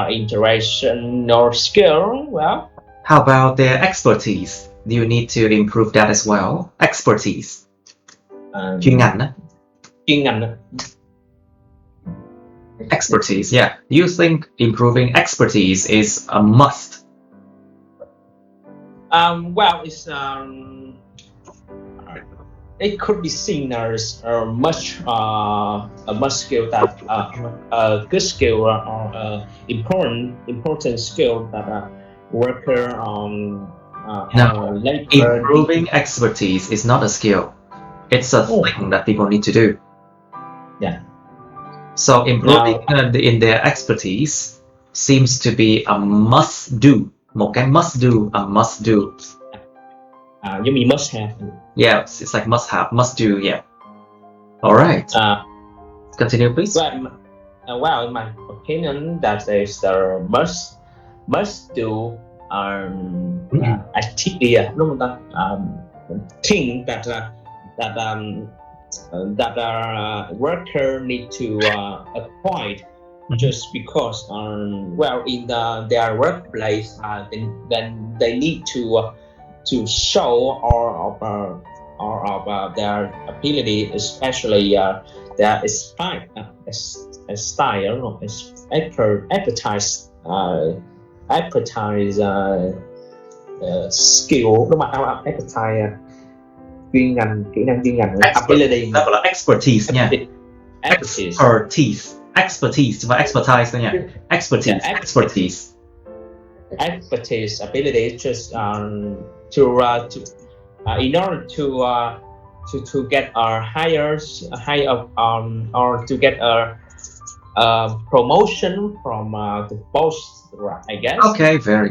interaction or skill. Well, How about their expertise? Do you need to improve that as well? Expertise. Chuyên ngành á. chuyên ngành. Expertise, yeah. Do you think improving expertise is a must? Well, it could be seen as a must skill that a good skill or important skill that a worker No, later improving expertise is not a skill. It's a thing that people need to do. Yeah. So improving in their expertise seems to be a must do. Một cái must do, a must do. You mean must have? Yeah, it's like must have, must do, yeah. All right. Continue, please. Well, in my opinion, that is the must do activity, đúng không ta? Thing that worker need to avoid just because in their workplace then they need to show their ability, especially their style or advertise skill, đúng không? Advertise chuyên ngành, kỹ năng chuyên ngành, ability. Đó gọi là expertise nha. Expertise. Expertise, chứ không phải expertise đâu nha. Expertise, Yeah, expertise. Expertise, ability, just in order to get a higher or to get a promotion from the boss, I guess. Okay, very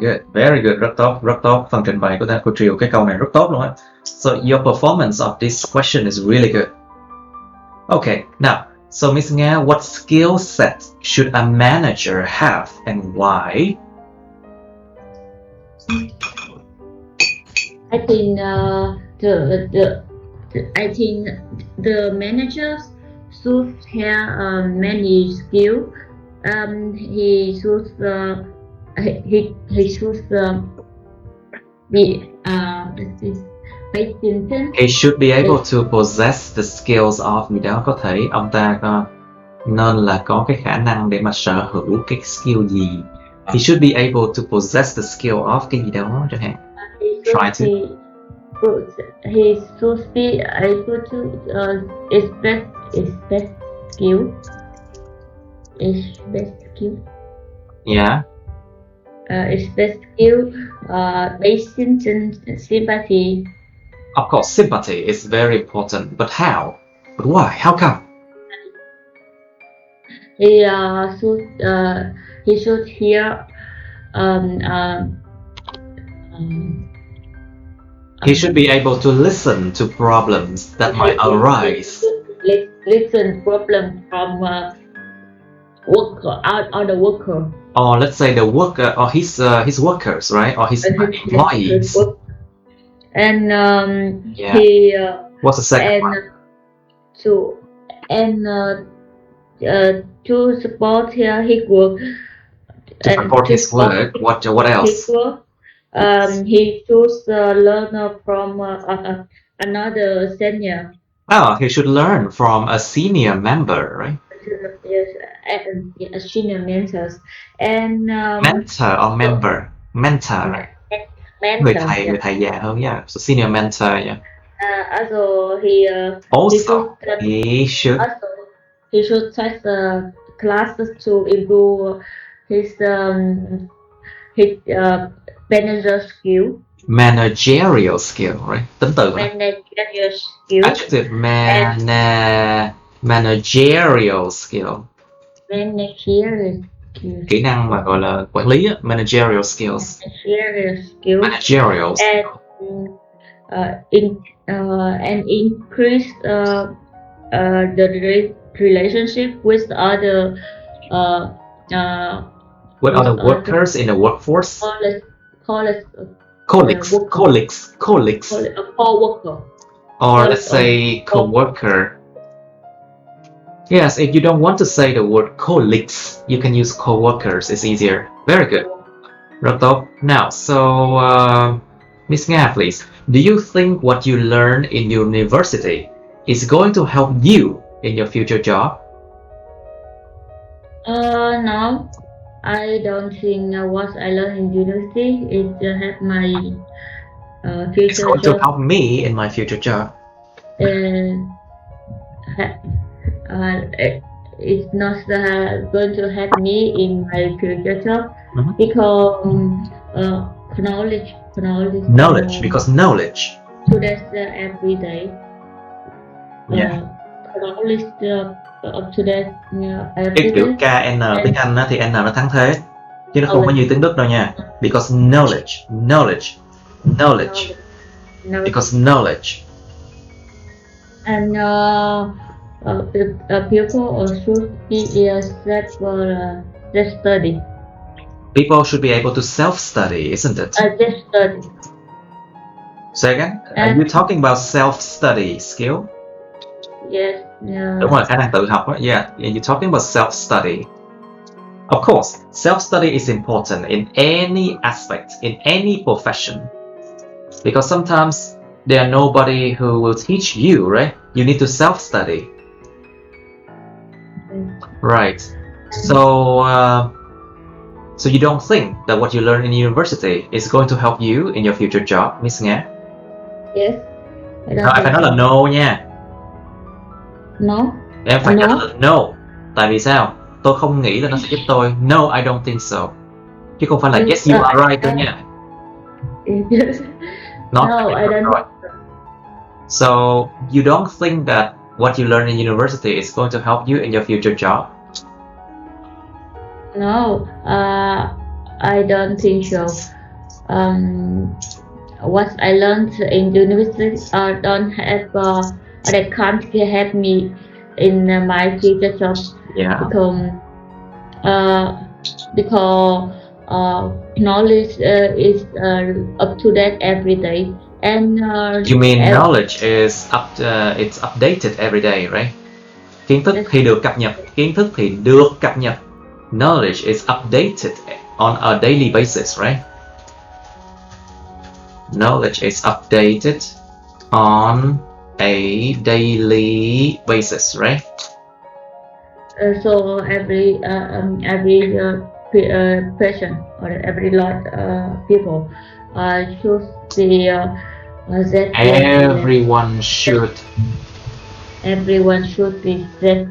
good, rất tốt. Phần trình bày của Triều cái câu này rất tốt luôn á. So your performance of this question is really good. Okay, now, so Miss Nga, what skill set should a manager have and why? I think the managers should have many skills. He should be patient. He should be able to possess the skills of, người đó có thể ông ta nên là có cái khả năng để mà sở hữu cái skill gì. He should be able to possess the skill of cái gì đó chẳng hạn. Try to. He should be able to express skill. Express skill. Yeah. Express skill. Patience and sympathy. Of course, sympathy is very important, but how? But why? How come? He should hear He should be able to listen to problems that might arise. Listen problem from other worker. Or let's say the worker, or his workers, right? Or his employees. And Yeah. he What's the second one? To support his work. To support his work. What else? His work. He should learn from another senior. Oh, he should learn from a senior member, right? Yes, a senior mentors and Mentor or member? Mentor, right? Người thầy già hơn, yeah. So senior mentor, yeah. Also he should take classes to improve his managerial skill. Managerial skill, right? Tính từ hả? Managerial skill. Adjective managerial skill. Managerial skill. Kỹ năng mà gọi là quản lý á, managerial skills. Managerial skill. Managerial. And increase the relationship with other workers in the workforce. Colleagues. Co-worker. Or let's say co-worker. Yes, if you don't want to say the word colleagues, you can use co-workers. It's easier. Very good. Rất tốt. Now, so Miss Nga, please. Do you think what you learn in university is going to help you in your future job? No. I don't think what I learned in university is to help my future It's going job. to help me in my future job. It's not going to help me in my future job because knowledge. Because knowledge. So that's every day. Yeah. Knowledge up to that. Cái kiểu KN tiếng Anh á, thì N nó thắng thế, chứ nó không có như tiếng Đức đâu nha. Because knowledge. Because knowledge. And people should be self-study. People should be able to self-study, isn't it? Self-study. Say again? Are you talking about self-study skill? Yes. Đúng rồi, khả năng tự học. Yeah, you're talking about self-study. Of course, self-study is important in any aspect, in any profession. Because sometimes there are nobody who will teach you, right? You need to self-study. Right. So you don't think that what you learn in university is going to help you in your future job, Miss Nga? Yes. Em phải nói là no nha. No. Em phải nói là no. Tại vì sao? Tôi không nghĩ là nó sẽ giúp tôi. No, I don't think so. Chứ không phải là yes, you are right đâu nha. No, I don't. Right. So you don't think that what you learn in university is going to help you in your future job? No, I don't think so. What I learned in university don't have that can't help me in my future job. Yeah. Because knowledge is up to date every day, and you mean knowledge is it's updated every day, right? Kiến thức thì được cập nhật. Knowledge is updated on a daily basis, right? Knowledge is updated on a daily basis, right? So every person or every lot people should be that Everyone should. everyone should be that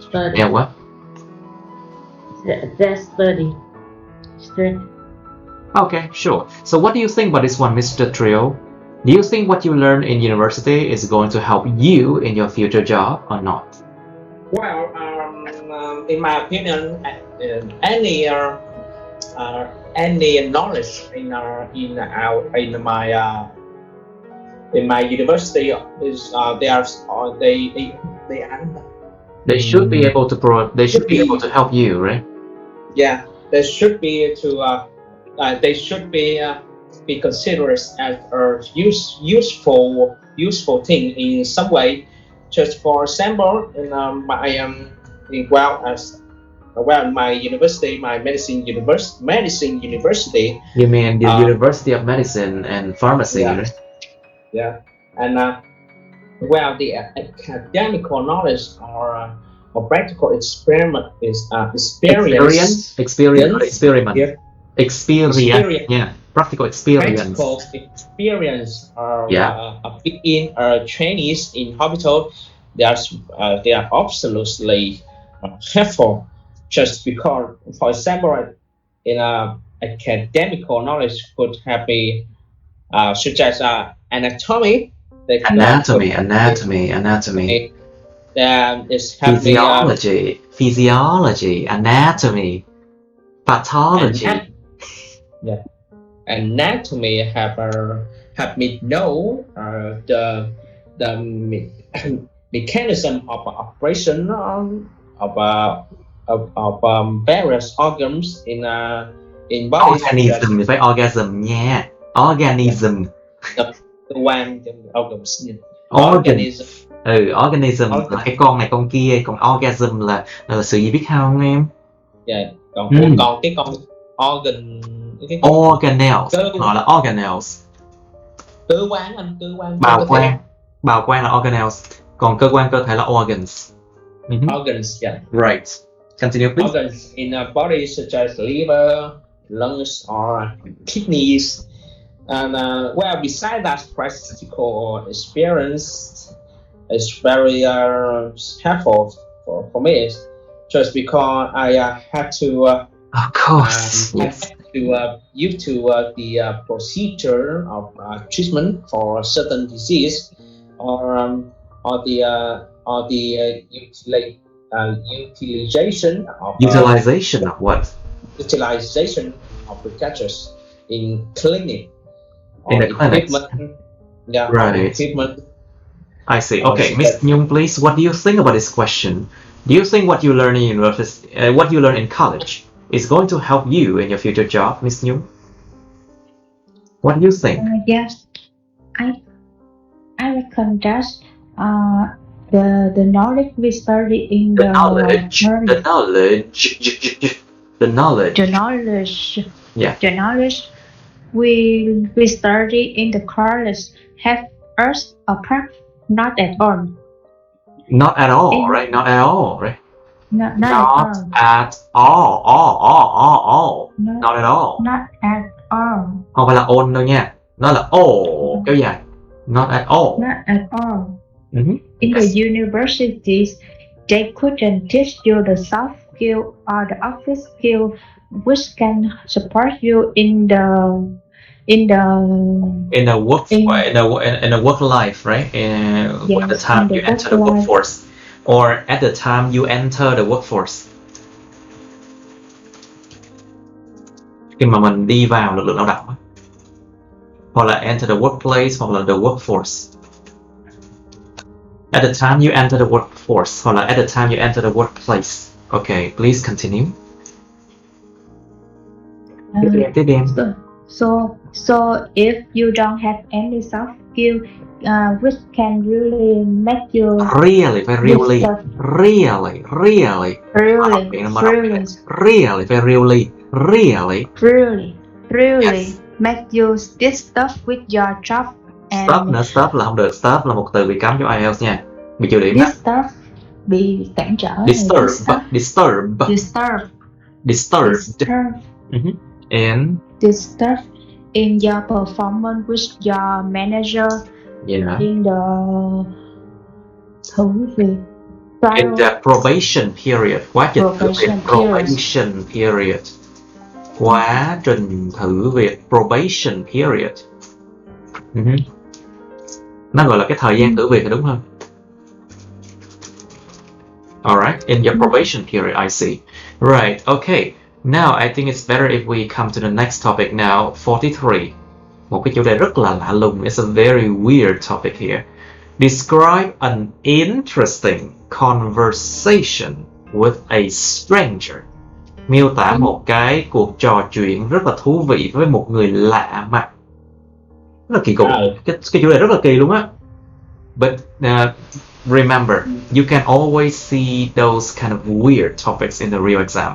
study. Yeah, what? That study. Okay, sure. So what do you think about this one, Mr. Trio? Do you think what you learn in university is going to help you in your future job or not? Well, in my opinion, any knowledge in my university is They should be able to help you, right? Yeah, they should be be considered as a useful thing in some way. Just for example, in my university, my medicine university. You mean the University of Medicine and Pharmacy, Yeah. right? Yeah, and the academical knowledge or practical experiment is Experience. Yeah. Experience. Experience. Yeah. Practical experience. Practical experience Yeah. in trainees in hospital. They are absolutely helpful. Just because, for example, in academical knowledge could have be such as anatomy. Anatomy. It's having Physiology. Anatomy. Pathology. Anatomy have me know the mechanism of operation of various organs in body. Organism, phải orgasm nha. Organism. The one organs. Organism. Organism là cái con này con kia, còn orgasm là sự gì biết không em? Yeah. Còn cái con organ, Organelles, gọi là organelles. Cơ quan. Bào quan là organelles, còn cơ quan cơ thể là organs. Organs, yeah. Right. Continue, please. Organs in a body such as liver, lungs, or kidneys. And besides that, practical experience is very helpful for me. Just because I had to. Of course. Yes. Used to the procedure of treatment for a certain disease, or the utilization of what? Utilization of the gadgets in clinic. In the clinics. Yeah. Right. Equipment. I see. Okay, Ms. Nhung, please. What do you think about this question? Do you think what you learn in university, what you learn in college, is going to help you in your future job, Ms. Nhung? What do you think? Yes, I reckon that the knowledge we study in The knowledge. Yeah. The knowledge we study in the college have us a practice, not at all. Not at all, right? Not at all, right? Not at all. Not at all. Not at all. Không phải là on đâu nha. Nó là all kéo dài. Not at all. Not at all. In Yes. the universities, they couldn't teach you the soft skill or the office skill which can support you in the work life, right? At the time you enter the workforce, or at the time you enter the workforce. Khi mà mình đi vào lực lượng lao động, hoặc là enter the workplace, hoặc là the workforce. At the time you enter the workforce, hoặc là at the time you enter the workplace. Okay, please continue. Tiếp đi. So if you don't have any soft skill, which can really make you really yes. Make you this stuff with your job and stop là không được. Stop là một từ bị cấm trong IELTS nha, bị trừ điểm. This stuff bị cản trở. Disturbed in your performance with your manager. In the thử việc in the probation period. Quá trình thử việc probation period. Quá trình thử việc probation period. Nó gọi là cái thời gian thử việc, đúng không? Alright, in your probation period, I see. Right, okay. Now I think it's better if we come to the next topic now, 43. Một cái chủ đề rất là lạ lùng. It's a very weird topic here. Describe an interesting conversation with a stranger. Miêu tả một cái cuộc trò chuyện rất là thú vị với một người lạ mặt. Rất là kỳ cục. Cái chủ đề rất là kỳ luôn á. But remember, you can always see those kind of weird topics in the real exam.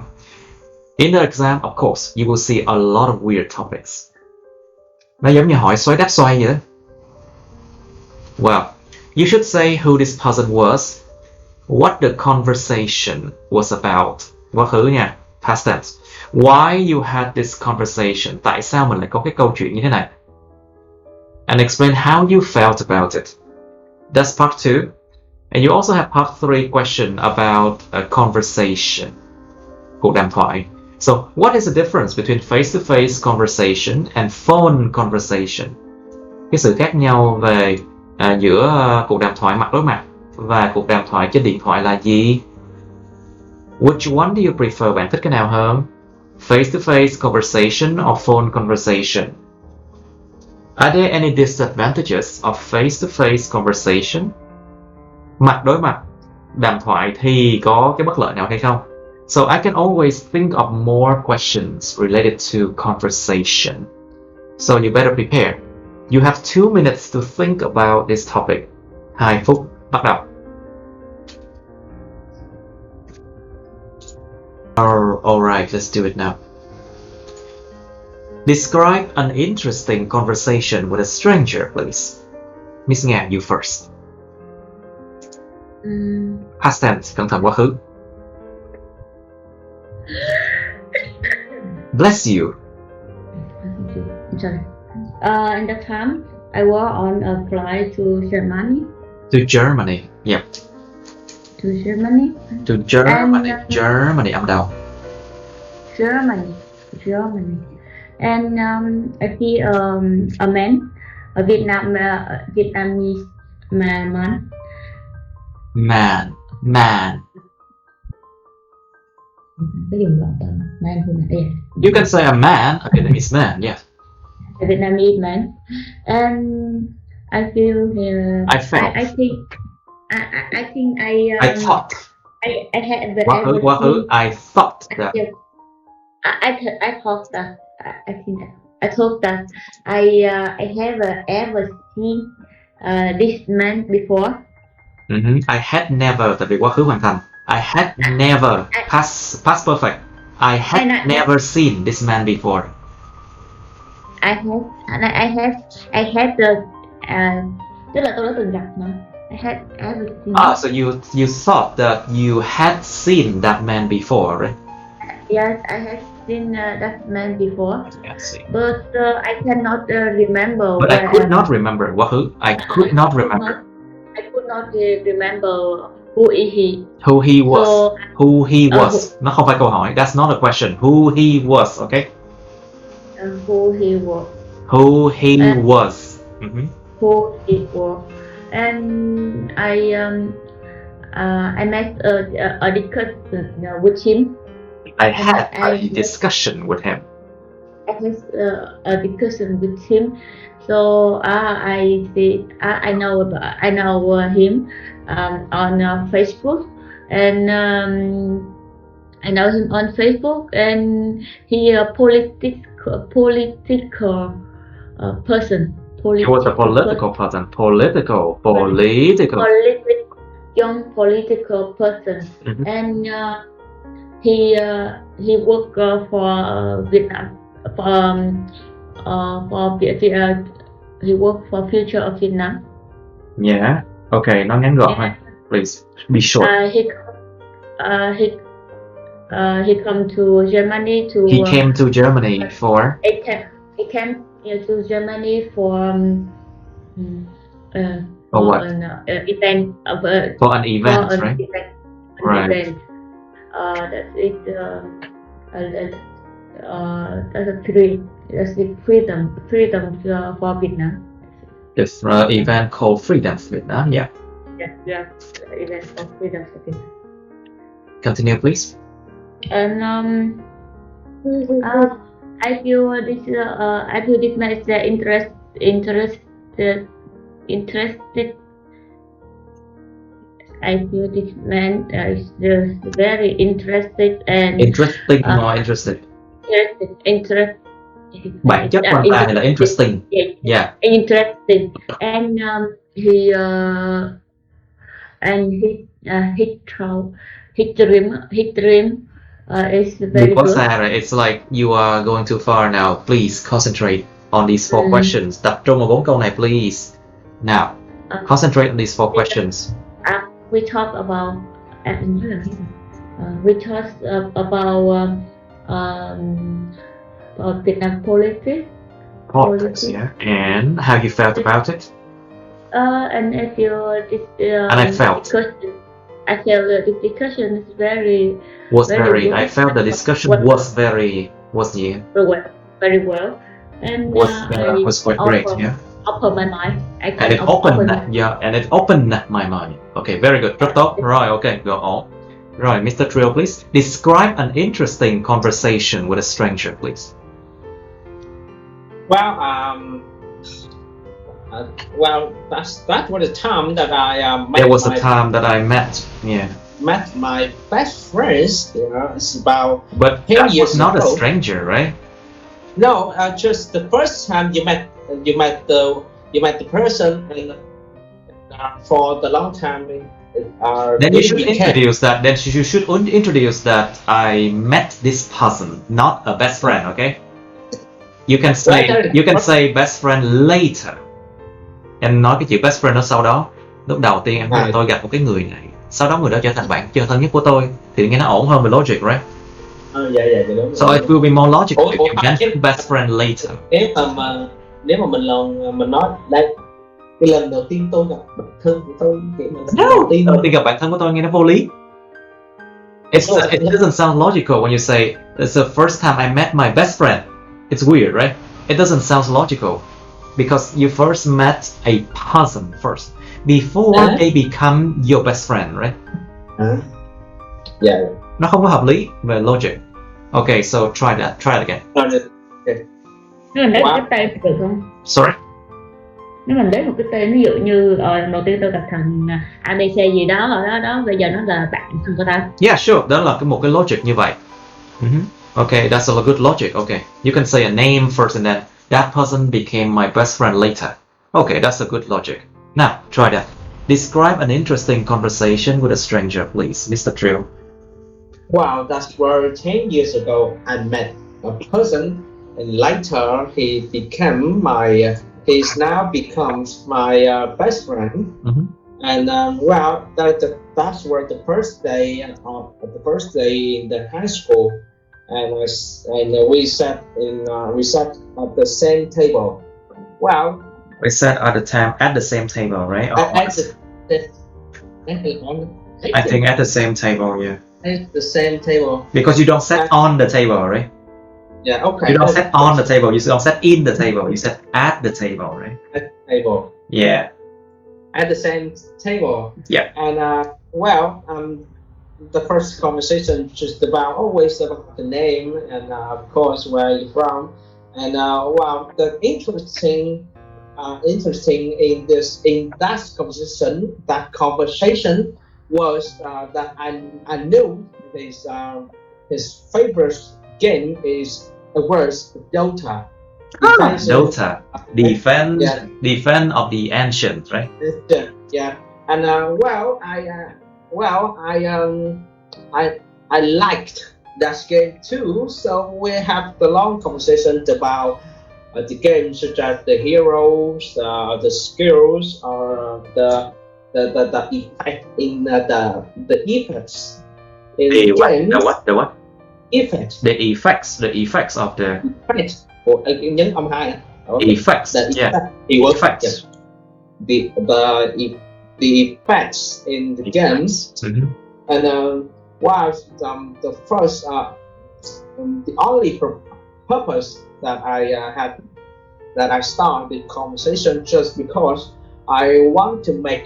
In the exam, of course, you will see a lot of weird topics. Nó giống như hỏi xoáy đáp xoay vậy đó. Well, you should say who this person was, what the conversation was about. Quá khứ nha, past tense. Why you had this conversation. Tại sao mình lại có cái câu chuyện như thế này. And explain how you felt about it. That's part 2. And you also have part 3 question about a conversation. Cuộc đàm thoại. So, what is the difference between face-to-face conversation and phone conversation? Cái sự khác nhau về giữa cuộc đàm thoại mặt đối mặt và cuộc đàm thoại trên điện thoại là gì? Which one do you prefer? Bạn thích cái nào hơn? Face-to-face conversation or phone conversation? Are there any disadvantages of face-to-face conversation? Mặt đối mặt đàm thoại thì có cái bất lợi nào hay không? So I can always think of more questions related to conversation. So you better prepare. You have 2 minutes to think about this topic. 2 phút, bắt đầu. Alright, let's do it now. Describe an interesting conversation with a stranger, please. Miss Nga, you first. Past tense, cẩn thận quá khứ. Bless you. Sorry. In that time, I was on a flight to Germany. To Germany, yep. To Germany. To Germany, Germany, âm đầu. Germany. And I see a man, a Vietnamese man. Man. You can say a man, a Vietnamese man, yeah. A Vietnamese man, and I feel I felt. I think I thought. I had the. I thought that. I thought that. I thought that I have ever seen this man before. I had never, tại vì quá khứ hoàn thành. I had never, past perfect. I had never seen this man before. I had the tức là tôi đã từng gặp mà. I had ever seen. So you thought that you had seen that man before, right? Yes, I had seen that man before. Yeah, I see. But I cannot remember. But I could not remember. Quá khứ. I could not remember. I could not remember who is he. Who he was. So, who he was. Nó không phải câu hỏi. That's not a question. Who he was, okay? Who he was. Who he was. Who he was. And I met a discussion with him. I had a discussion with him. I had a discussion with him. So I know him on Facebook, and I know him on Facebook, and he a political person. He was a political person. Young political person, and he worked for Vietnam he worked for future of Vietnam. Yeah. Okay, nó ngắn gọn thôi. Please be short. He come to Germany to. He came to Germany for. He came to Germany for what? An event of For an event, an right? event. Right. Event. That's it. That's a freedom for Vietnam. Yes, event called Freedom Vietnam. Yeah. Yeah, event for freedom for Vietnam. Continue, please. And I feel this man is interested. I feel this man is just very interested and Interesting or interested? Interested. Bản chất của anh ta là interesting. Yeah. Interesting. And his dream is very good. It's like you are going too far now. Please concentrate on these 4 questions. Tập trung vào 4 câu này, please. Now, concentrate on these 4 questions. We talk about Vietnam politics. Yeah. And how you felt about it? And I feel this. And I felt. I felt the discussion is very. I felt the discussion was very. Very well. And was quite great. Yeah. Open my mind. And it opened my mind. Okay, very good. Rất tốt. Rồi, okay, go on. Rồi, Mr. Trill, please describe an interesting conversation with a stranger, please. Well, that was the time that I met. There was a time that I met. Yeah. Met my best friends. It's about. But 10 that years was not ago. a stranger, right? No, just the first time you met the person, and for the long time. Then you should introduce that. Then you should introduce that I met this person, not a best friend. Okay. You can say best friend later. Em nói cái chữ best friend đó sau đó. Lúc đầu tiên em nói tôi gặp một cái người này, sau đó người đó trở thành bạn chơi thân nhất của tôi, thì nghe nó ổn hơn về logic, right? Dạ đúng. So it will be more logical if you mention best friend later. Nếu mà mình nói đây, cái lần đầu tiên tôi gặp bạn thân của tôi, đầu tiên gặp bạn thân của tôi nghe nó vô lý. It doesn't sound logical when you say it's the first time I met my best friend. It's weird, right? It doesn't sound logical because you first met a person first before they become your best friend, right? Yeah. Nó không có hợp lý về logic. Okay, so try it again. Nếu mình lấy một cái tên được không? Sorry? Nếu mình lấy một cái tên, ví dụ như đầu tiên tôi gặp thằng ABC gì đó, bây giờ nó là bạn thân của ta. Yeah, sure. Đó là một cái logic như vậy. Okay, that's a good logic. Okay, you can say a name first and then that person became my best friend later. Okay, that's a good logic. Now, try that. Describe an interesting conversation with a stranger, please, Mr. Trill. Wow, that's where 10 years ago I met a person, and later he's now becomes my best friend. And that's where the first day in the high school, and we sat at the same table. Wow. We sat at the same table, right? I think at the same table, yeah. At the same table. Because you don't sit on the table, right? Yeah, okay. You don't sit on the table, you don't sit in the table, you sit at the table, right? At the table. Yeah. At the same table. Yeah. And the first conversation just always about the name and of course where you're from. And the interesting in that conversation was that I knew his favorite game is a word Dota. Dota, defense of the ancient, right? Yeah, and I liked that game too. So we have the long conversation about the game, such as the heroes, the skills, or the effect in the effects in The what? games. The what? Effects. The effects of the Effect. Ủa, nhấn âm 2. effects. The Yeah. effect. Effects. The effects in the games. Mhm. And while the first the only purpose that I had that I started the conversation just because I wanted to make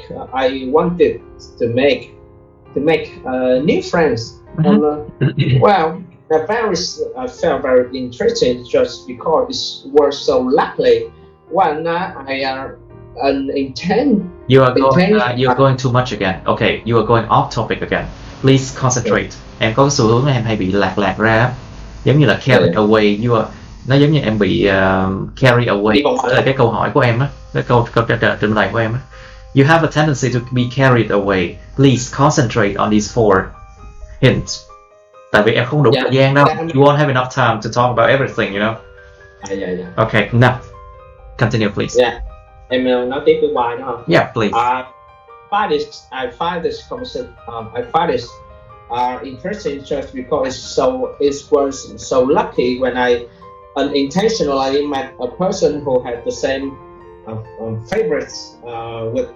new friends. Well, I felt very interesting just because it was so lucky when You're going too much again. Okay, you are going off topic again. Please concentrate. Em có xu hướng là em hay bị lạc ra á. Giống như là carried away. Nó giống như em bị carry away. Đó là cái câu hỏi của em á, cái câu trình bày của em á. You have a tendency to be carried away. Please concentrate on these 4 hints. Tại vì em không đủ thời gian đâu. You won't have enough time to talk about everything, you know. Okay, now continue, please. Yeah. Em nói tiếp với bài nữa không? Yeah, please. I find this conversation. I find it interesting just because it was so lucky when I unintentionally met a person who had the same favorites with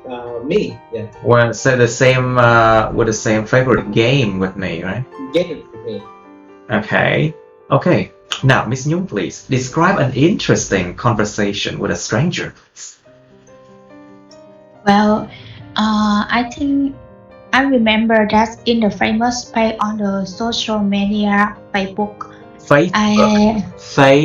me. Yeah. Well, so the same with the same favorite game with me, right? Game with me. Okay. Now, Miss Nhung, please describe an interesting conversation with a stranger. Well, I think I remember that in the famous page on the social media Facebook. Facebook.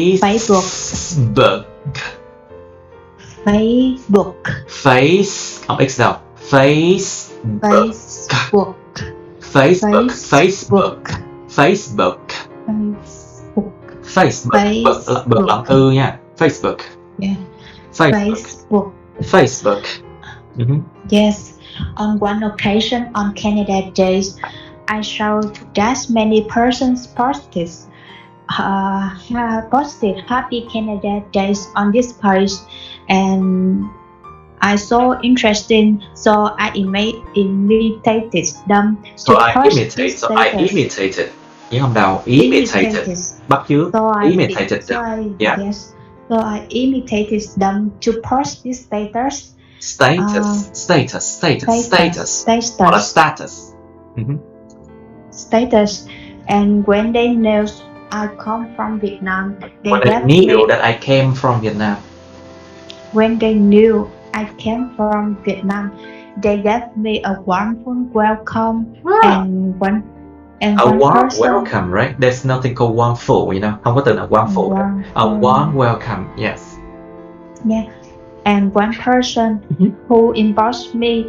Mm-hmm. Yes, on one occasion on Canada Days, I saw that many persons posted Happy Canada Days on this page, and I saw interesting, so I imitated them. I imitated. Nhớ không đầu. Imitated. Bắt chước. Imitated them. Yeah. Yes. So I imitated them to post this status. Status. Mm-hmm. Status. And when they knew I come from Vietnam, when they knew that I came from Vietnam, they gave me a warm welcome. And warm welcome, right? There's nothing called warm you know. Không có từ nào warm A warm welcome, yes. Yeah. And one person who inboxed me,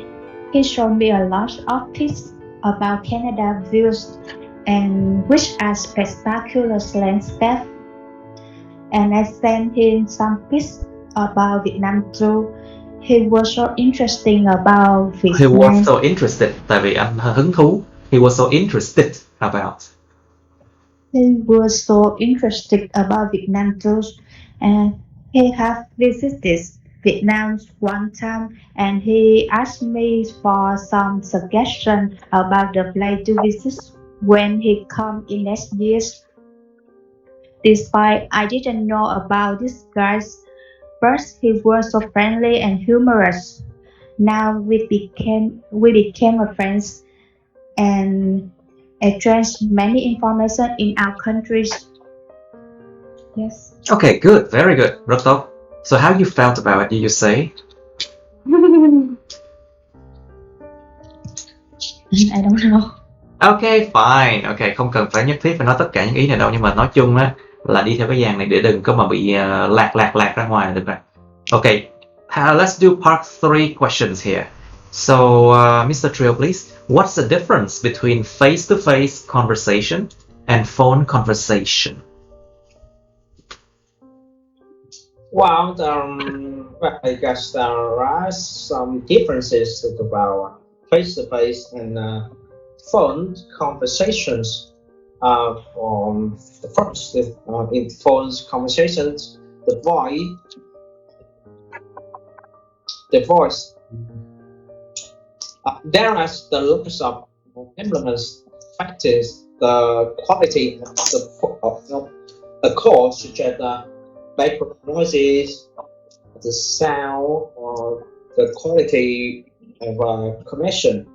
he showed me a lot of tips about Canada views and which are spectacular landscape. And I sent him some tips about Vietnam too. He was so interesting about Vietnam. He was so interested, tại vì anh hứng thú. He was so interested about. Vietnam too, and he have visited Vietnam one time, and he asked me for some suggestion about the place to visit when he come in next years. Despite I didn't know about this guy, but he was so friendly and humorous. Now we became a friends and exchanged many information in our countries. Yes. Okay, good, very good. Rất tốt. So how you felt about it, did you say? I don't know. Okay, fine. Okay, không cần phải nhất thiết phải nói tất cả những ý này đâu, nhưng mà nói chung á là đi theo cái dàn này để đừng có mà bị lạc ra ngoài là được rồi. Okay, let's do part 3 questions here. So, Mr. Trio, please, what's the difference between face-to-face conversation and phone conversation? Well, I guess there are some differences about face-to-face and phone conversations. On the first, in phone conversations, the voice There are the lots of implements factors the quality of the call, such as the background noises, the sound, or the quality of connection.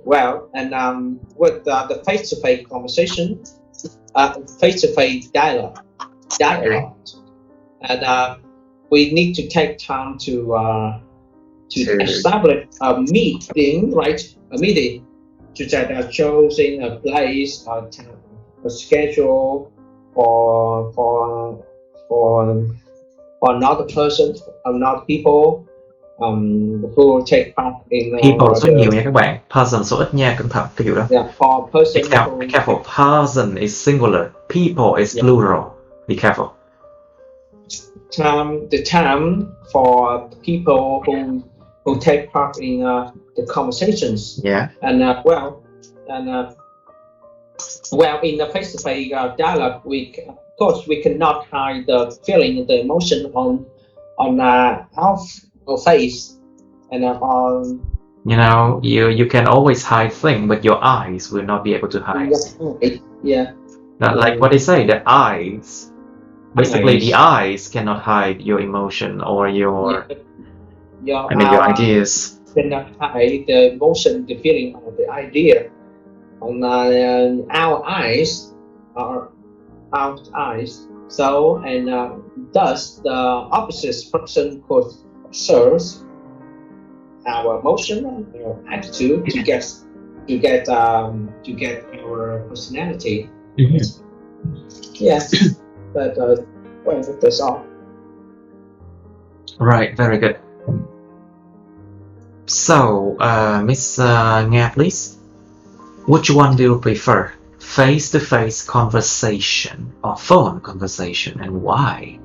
Well, and with the face-to-face conversation, face-to-face dialogue, and we need to take time to establish a meeting, right? A meeting, such as choosing a place, a schedule for another person, another people who take part in People số nhiều nha các bạn, person số ít nha, cẩn thận cái điều đó. Yeah, for person. Be careful. Person is singular, people is plural. Be careful. The time for people who take part in the conversations. Yeah. And in the face-to-face dialogue, of course we cannot hide the feeling, the emotion on our face, and on. You know, you can always hide things, but your eyes will not be able to hide. Yeah. Like what they say, the eyes. Basically, the eyes cannot hide your emotion or your ideas. Cannot hide the emotion, the feeling, or the idea. Our eyes are our eyes. So thus the opposite person could serve our emotion, our attitude to get our personality. Yes. But well, that's all. Right, very good. So, Miss Nga, please. Which one do you prefer? Face-to-face conversation or phone conversation, and why?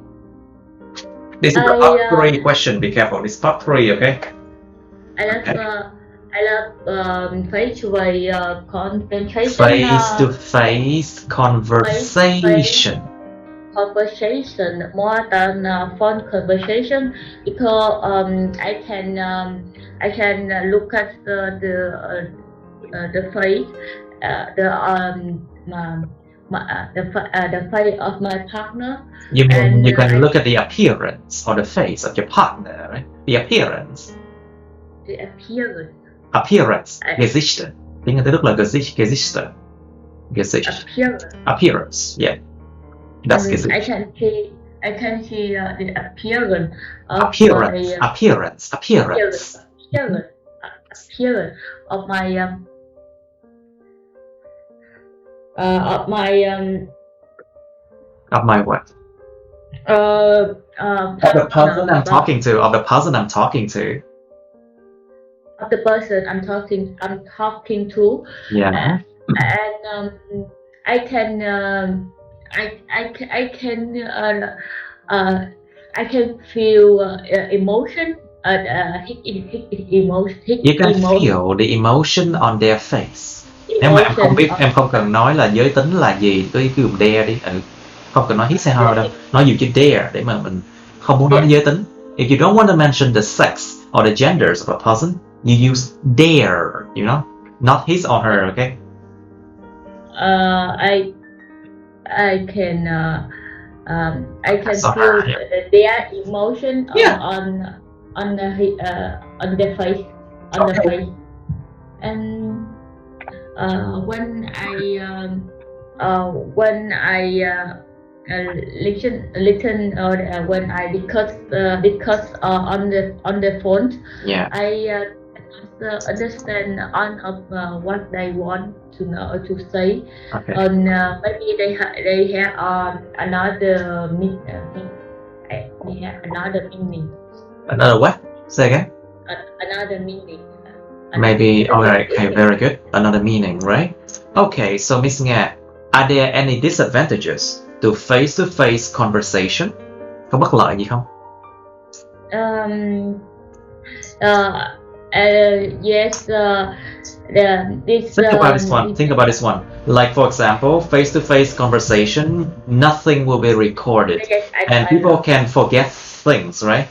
This is the part 3 question. Be careful. This is part 3, okay? I love face-to-face conversation. Face-to-face conversation. Conversation more than phone conversation, because I can look at the face, the face of my partner. You mean you can look at the appearance or the face of your partner, right? The appearance. The appearance. Appearance. Gesichter. Tiếng Anh tức là Gesichter. Appearance. Yeah. That's Gesichter. I can see the appearance of appearance of my what? Of the person I'm talking to. Of the person I'm talking to. Of the person I'm talking to. Yeah. And I can feel emotion. You can feel the emotion on their face. Nếu mà em không biết, em không cần nói là giới tính là gì, cứ dùng dare đi. Không cần nói his hay her đâu, nói dùng chữ dare để mà mình không muốn nói giới tính. If you don't want to mention the sex or the genders of a person, you use dare, you know, not his or her, okay? I can feel their emotion on their face, and when I listen or when I discuss on the phone. Yeah. I understand all of what they want to know to say. Okay. And maybe they have another meaning. Another what? Say again. Another meaning. Maybe. Alright. Okay. Very good. Another meaning, right? Okay. So Miss Nga, are there any disadvantages to face-to-face conversation? Có bất lợi gì không? Yes. Think about this one. Like for example, face-to-face conversation, nothing will be recorded, yes, and people can forget things, right?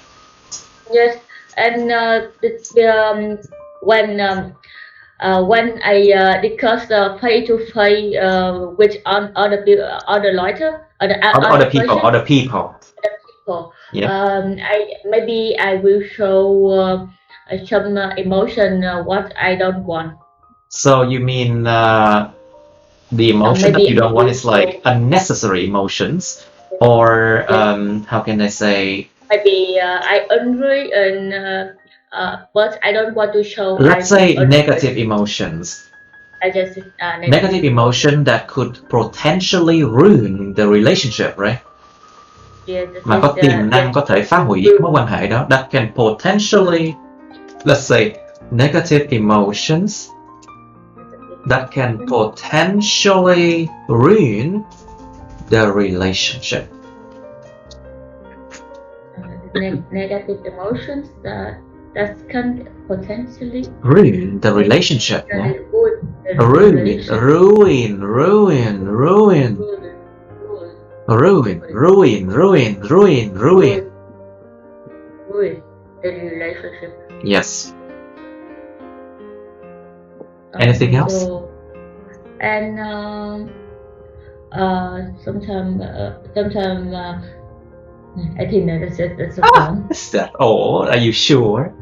Yes, and when I discuss face to face with other lawyer, Other people. people. Yeah. I will show some emotion what I don't want. So you mean the emotion that you don't want is like unnecessary emotions, or how can I say? Maybe I angry and but I don't want to show. Let's say negative emotions. I just Negative emotion that could potentially ruin the relationship, right? Mà có tiềm năng có thể phá hủy mối quan hệ đó. That can potentially, let's say, negative emotions that can potentially ruin the relationship. Negative emotions that can potentially ruin the relationship. Yeah? Ruin the relationship. Yes. Anything else? And sometimes I think that's fun. Is that all? Are you sure?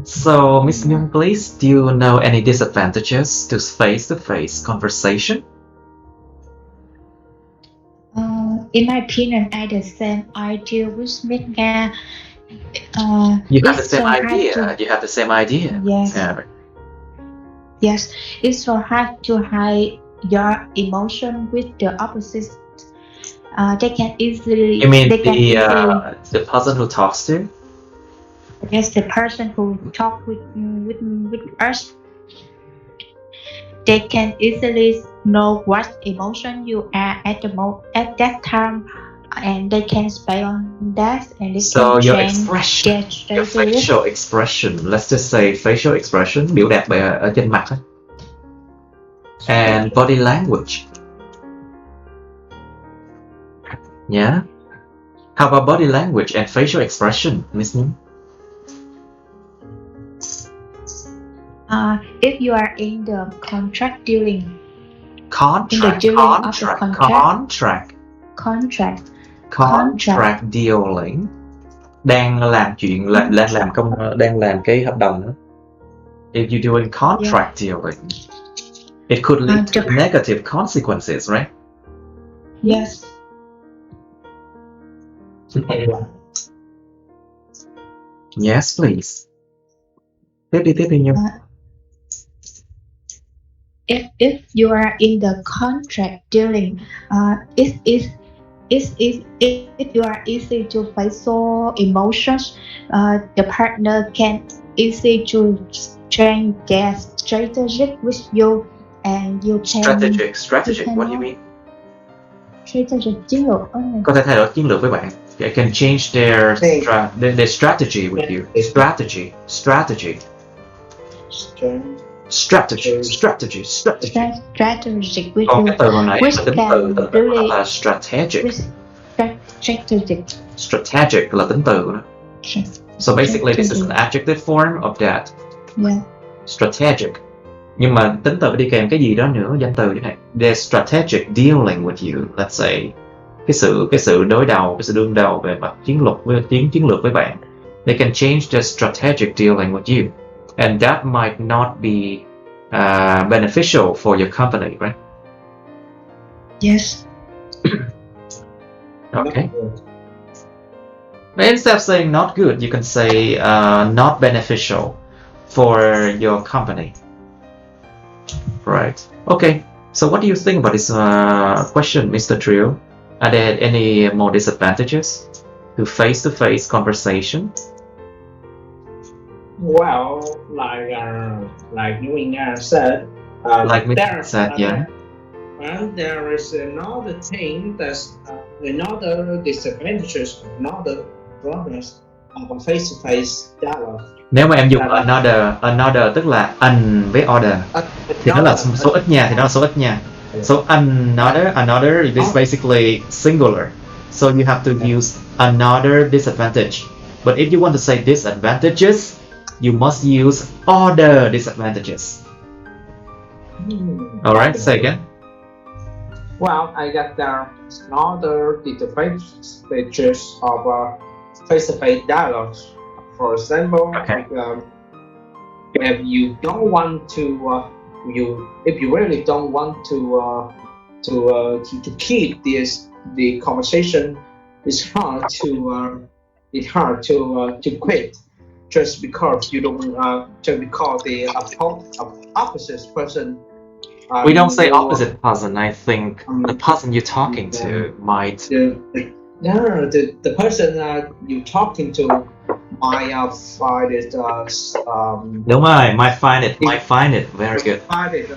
So, Miss Myung, please, do you know any disadvantages to face-to-face conversation? In my opinion, I the same idea with Nga. You have the same idea. You have the same idea. Yes. Yeah. Yes, it's so hard to hide your emotion with the opposite. They can easily. You mean the person who talks to? Yes, the person who talk with us. They can easily know what emotion you are at that time, and they can spy on that, and they so can your change, expression, get your facial expression. Let's just say facial expression, biểu đạt ở trên mặt thôi. And body language. Yeah. How about body language and facial expression, Miss Nim? If you are in the contract dealing, Contract dealing. Đang làm chuyện, đang làm cái hợp đồng đó. If you're doing contract dealing, it could lead to negative consequences, right? Yes. Yes, please. Tiếp đi Nhung. If you are in the contract dealing, if you are easy to face emotions, the partner can easy to change their strategy with you, and you can Strategic. What do you mean? Strategy chiến lược. Có thể thay đổi chiến lược với bạn. They can change their strategy with you. Strategy with you. Cái từ hồi nãy là tính từ là strategic. Strategic là tính từ đó. So basically this is an adjective form of that. Yeah. Strategic. Nhưng mà tính từ đi kèm cái gì đó nữa, danh từ như này. They're strategic dealing with you. Let's say cái sự đối đầu, cái sự đương đầu về mặt chiến lược với bạn. They can change their strategic dealing with you, and that might not be beneficial for your company, right? Yes. Okay. But instead of saying not good, you can say not beneficial for your company. Right. Okay. So what do you think about this question, Mr. Trio? Are there any more disadvantages to face-to-face conversation? Well, like you said, yeah. And there is another thing that's another disadvantages, another problems of a face-to-face dialogue. Nếu mà em dùng another tức là với order thì nó là số ít nha, So another is basically singular. So you have to use another disadvantage. But if you want to say disadvantages, you must use other disadvantages. Alright, say again. Well, I got another disadvantages of face-to-face dialogues. For example, Okay. if you don't want to, if you really don't want to keep the conversation, it's hard to quit just because you don't just because the opposite person. We don't say opposite person. I think the person you're talking to might. The person you're talking to might find it Đúng rồi, might find it very good. Find it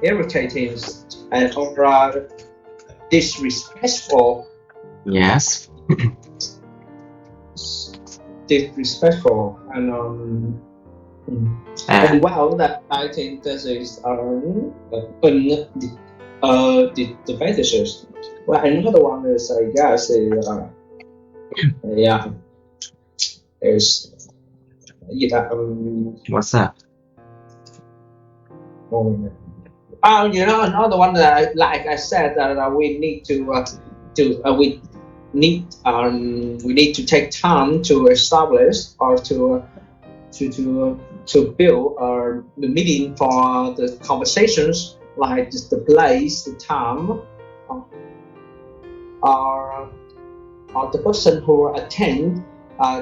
irritating and or disrespectful. Yes. Disrespectful and well, that I think this is the advantages. Well, another one is I guess is What's that? Another one that like I said that we need we need to take time to establish or to build the meeting for the conversations, like just the place, the time, or the person who attend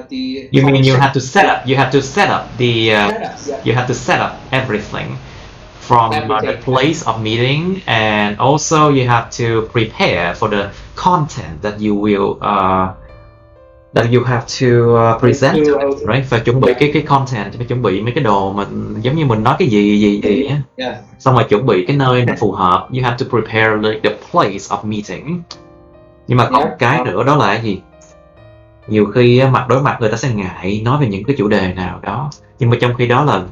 the. You mean you have to set up? You have to set up the. You have to set up everything from the place of meeting, and also you have to prepare for the content that you will that you have to present to it, right? Phải chuẩn bị cái content, phải chuẩn bị mấy cái đồ mà giống như mình nói cái gì á. Xong rồi chuẩn bị cái nơi nó phù hợp. You have to prepare like the place of meeting. Nhưng mà có một cái nữa đó là cái gì? Nhiều khi mặt đối mặt người ta sẽ ngại nói về những cái chủ đề nào đó, nhưng mà trong khi đó là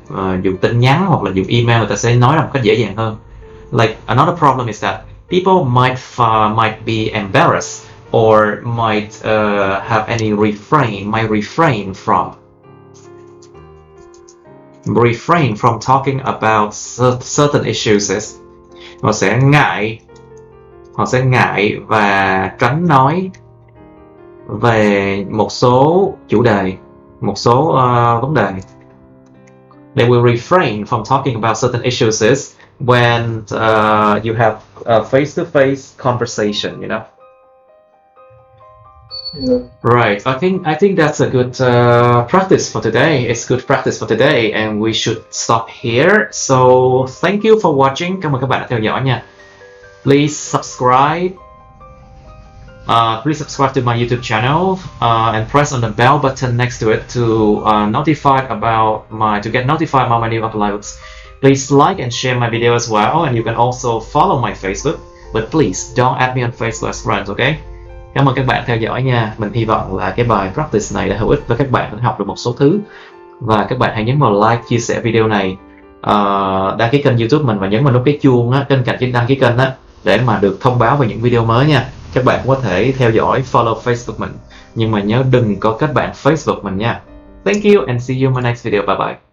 dùng tin nhắn hoặc là dùng email người ta sẽ nói ra một cách dễ dàng hơn. Like another problem is that people might be embarrassed or might have any refrain from talking about certain issues. Họ sẽ ngại và tránh nói về một số chủ đề, một số vấn đề. They will refrain from talking about certain issues when you have a face-to-face conversation, you know. Right. I think that's a good practice for today. It's good practice for today, and we should stop here. So thank you for watching. Cảm ơn các bạn đã theo dõi nha. Please subscribe. Please subscribe to my YouTube channel and press on the bell button next to it to get notified about my new uploads. Please like and share my video as well, and you can also follow my Facebook, but please don't add me on Facebook as friends, okay? Cảm ơn các bạn theo dõi nha. Mình hy vọng là cái bài practice này đã hữu ích với các bạn, đã học được một số thứ. Và các bạn hãy nhấn vào like, chia sẻ video này, đăng ký kênh YouTube mình và nhấn vào nút cái chuông á, bên cạnh cái đăng ký kênh á, để mà được thông báo về những video mới nha. Các bạn cũng có thể theo dõi, follow Facebook mình, nhưng mà nhớ đừng có kết bạn Facebook mình nha. Thank you and see you in my next video. Bye bye.